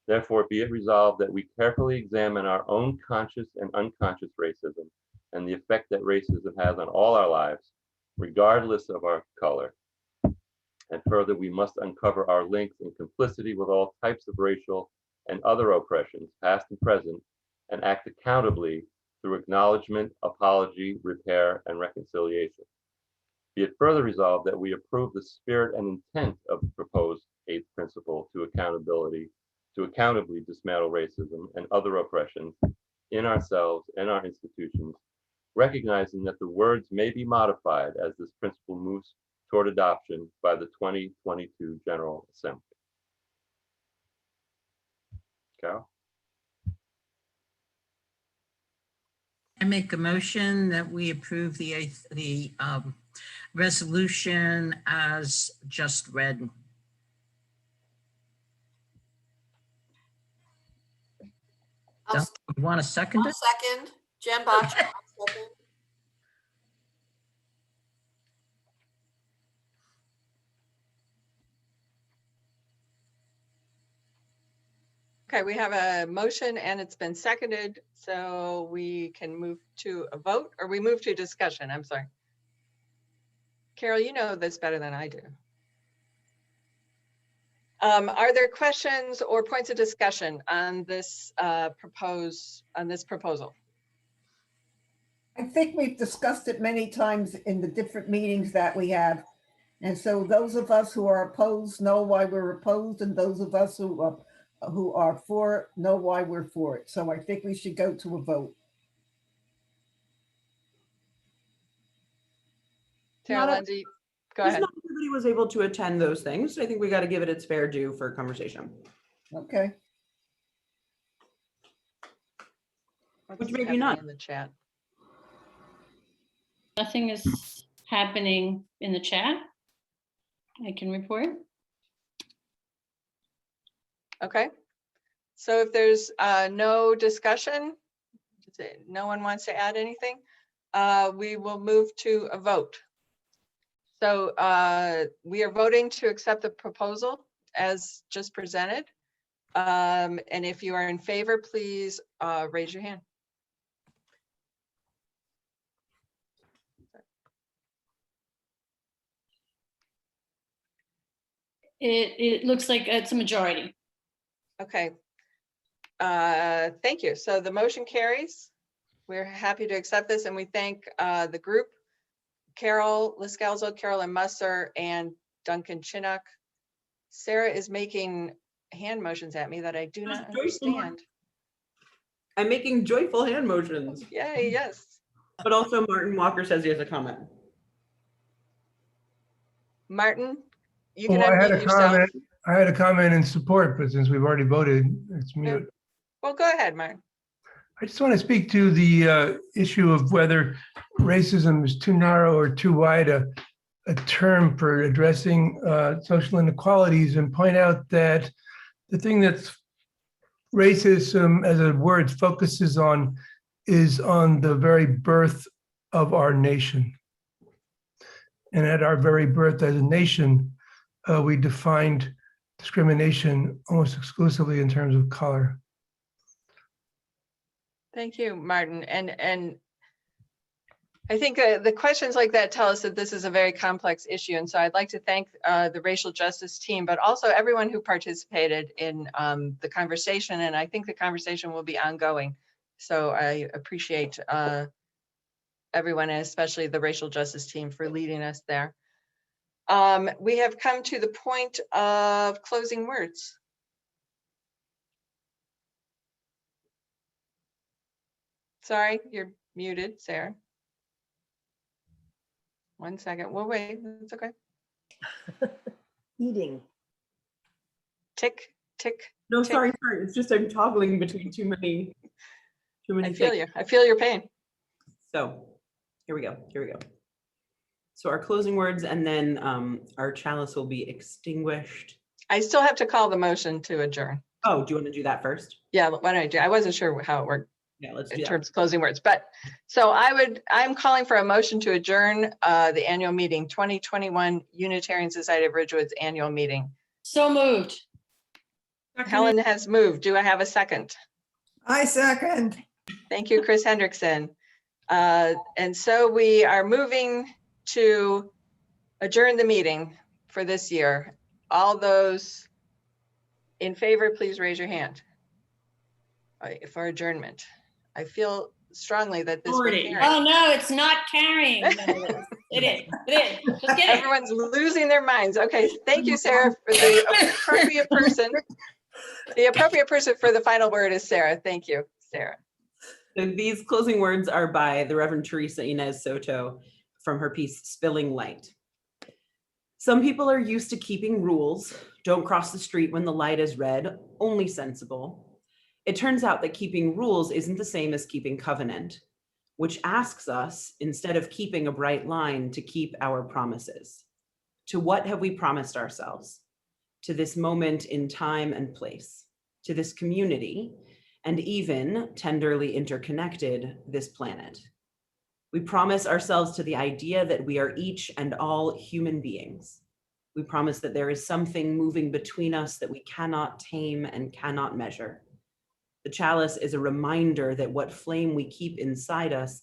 therefore be it resolved that we carefully examine our own conscious and unconscious racism and the effect that racism has on all our lives, regardless of our color. And further, we must uncover our links and complicity with all types of racial and other oppressions, past and present, and act accountably through acknowledgement, apology, repair, and reconciliation. Be it further resolved that we approve the spirit and intent of the proposed eighth principle to accountably dismantle racism and other oppressions in ourselves and our institutions, recognizing that the words may be modified as this principle moves toward adoption by the 2022 General Assembly. Carol? I make a motion that we approve the resolution as just read. You want a second? I'll second. Jen Botcher, I'll second. Okay, we have a motion and it's been seconded, so we can move to a vote, or we move to discussion. I'm sorry. Carol, you know this better than I do. Are there questions or points of discussion on this proposal? I think we've discussed it many times in the different meetings that we have. And so those of us who are opposed know why we're opposed, and those of us who are for know why we're for it. So I think we should go to a vote. Tara Lindsay, go ahead. Not everybody was able to attend those things. I think we got to give it its fair due for conversation. Okay. Which maybe not in the chat. Nothing is happening in the chat. I can report. Okay. So if there's no discussion, no one wants to add anything, we will move to a vote. So we are voting to accept the proposal as just presented. And if you are in favor, please raise your hand. It looks like it's a majority. Okay. Thank you. So the motion carries. We're happy to accept this, and we thank the group Carol Liscalzo, Carolyn Musser, and Duncan Chinook. Sarah is making hand motions at me that I do not understand. I'm making joyful hand motions. Yay, yes. But also Martin Walker says he has a comment. Martin, you can Well, I had unmute a yourself. comment. I had a comment in support, but since we've already voted, it's mute. Well, go ahead, Martin. I just want to speak to the issue of whether racism is too narrow or too wide a term for addressing social inequalities, and point out that the thing that's racism as a word focuses on is on the very birth of our nation. And at our very birth as a nation, we defined discrimination almost exclusively in terms of color. Thank you, Martin. And I think the questions like that tell us that this is a very complex issue. And so I'd like to thank the racial justice team, but also everyone who participated in the conversation. And I think the conversation will be ongoing. So I appreciate everyone, and especially the racial justice team, for leading us there. We have come to the point of closing words. Sorry, you're muted, Sarah. 1 second. We'll wait. It's okay. Eating. Tick, tick. No, tick. sorry. It's just I'm toggling between too many. I feel you. I feel your pain. So here we go. So our closing words, and then our chalice will be extinguished. I still have to call the motion to adjourn. Oh, do you want to do that first? Yeah, why don't I do? I wasn't sure how it worked. Yeah, let's do in that. terms of closing words, but so I'm calling for a motion to adjourn the annual meeting, 2021 Unitarian Society of Ridgewood's annual meeting. So moved. Helen has moved. Do I have a second? I second. Thank you, Chris Hendrickson. And so we are moving to adjourn the meeting for this year. All those in favor, please raise your hand for adjournment. I feel strongly that this will carry. Oh, no, it's not carrying. No, it is. Just kidding. Everyone's losing their minds. Okay, thank you, Sarah, for the appropriate person. The appropriate person for the final word is Sarah. Thank you, Sarah. So these closing words are by the Reverend Teresa Inez Soto from her piece, Spilling Light. Some people are used to keeping rules. Don't cross the street when the light is red, only sensible. It turns out that keeping rules isn't the same as keeping covenant, which asks us, instead of keeping a bright line, to keep our promises. To what have we promised ourselves? To this moment in time and place, to this community, and even, tenderly interconnected, this planet. We promise ourselves to the idea that we are each and all human beings. We promise that there is something moving between us that we cannot tame and cannot measure. The chalice is a reminder that what flame we keep inside us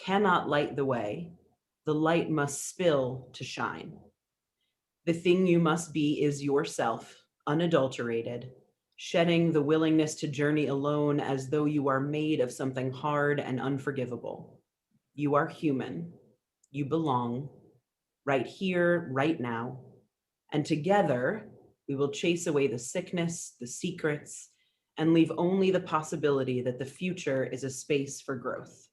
cannot light the way. The light must spill to shine. The thing you must be is yourself, unadulterated, shedding the willingness to journey alone as though you are made of something hard and unforgivable. You are human. You belong right here, right now. And together, we will chase away the sickness, the secrets, and leave only the possibility that the future is a space for growth.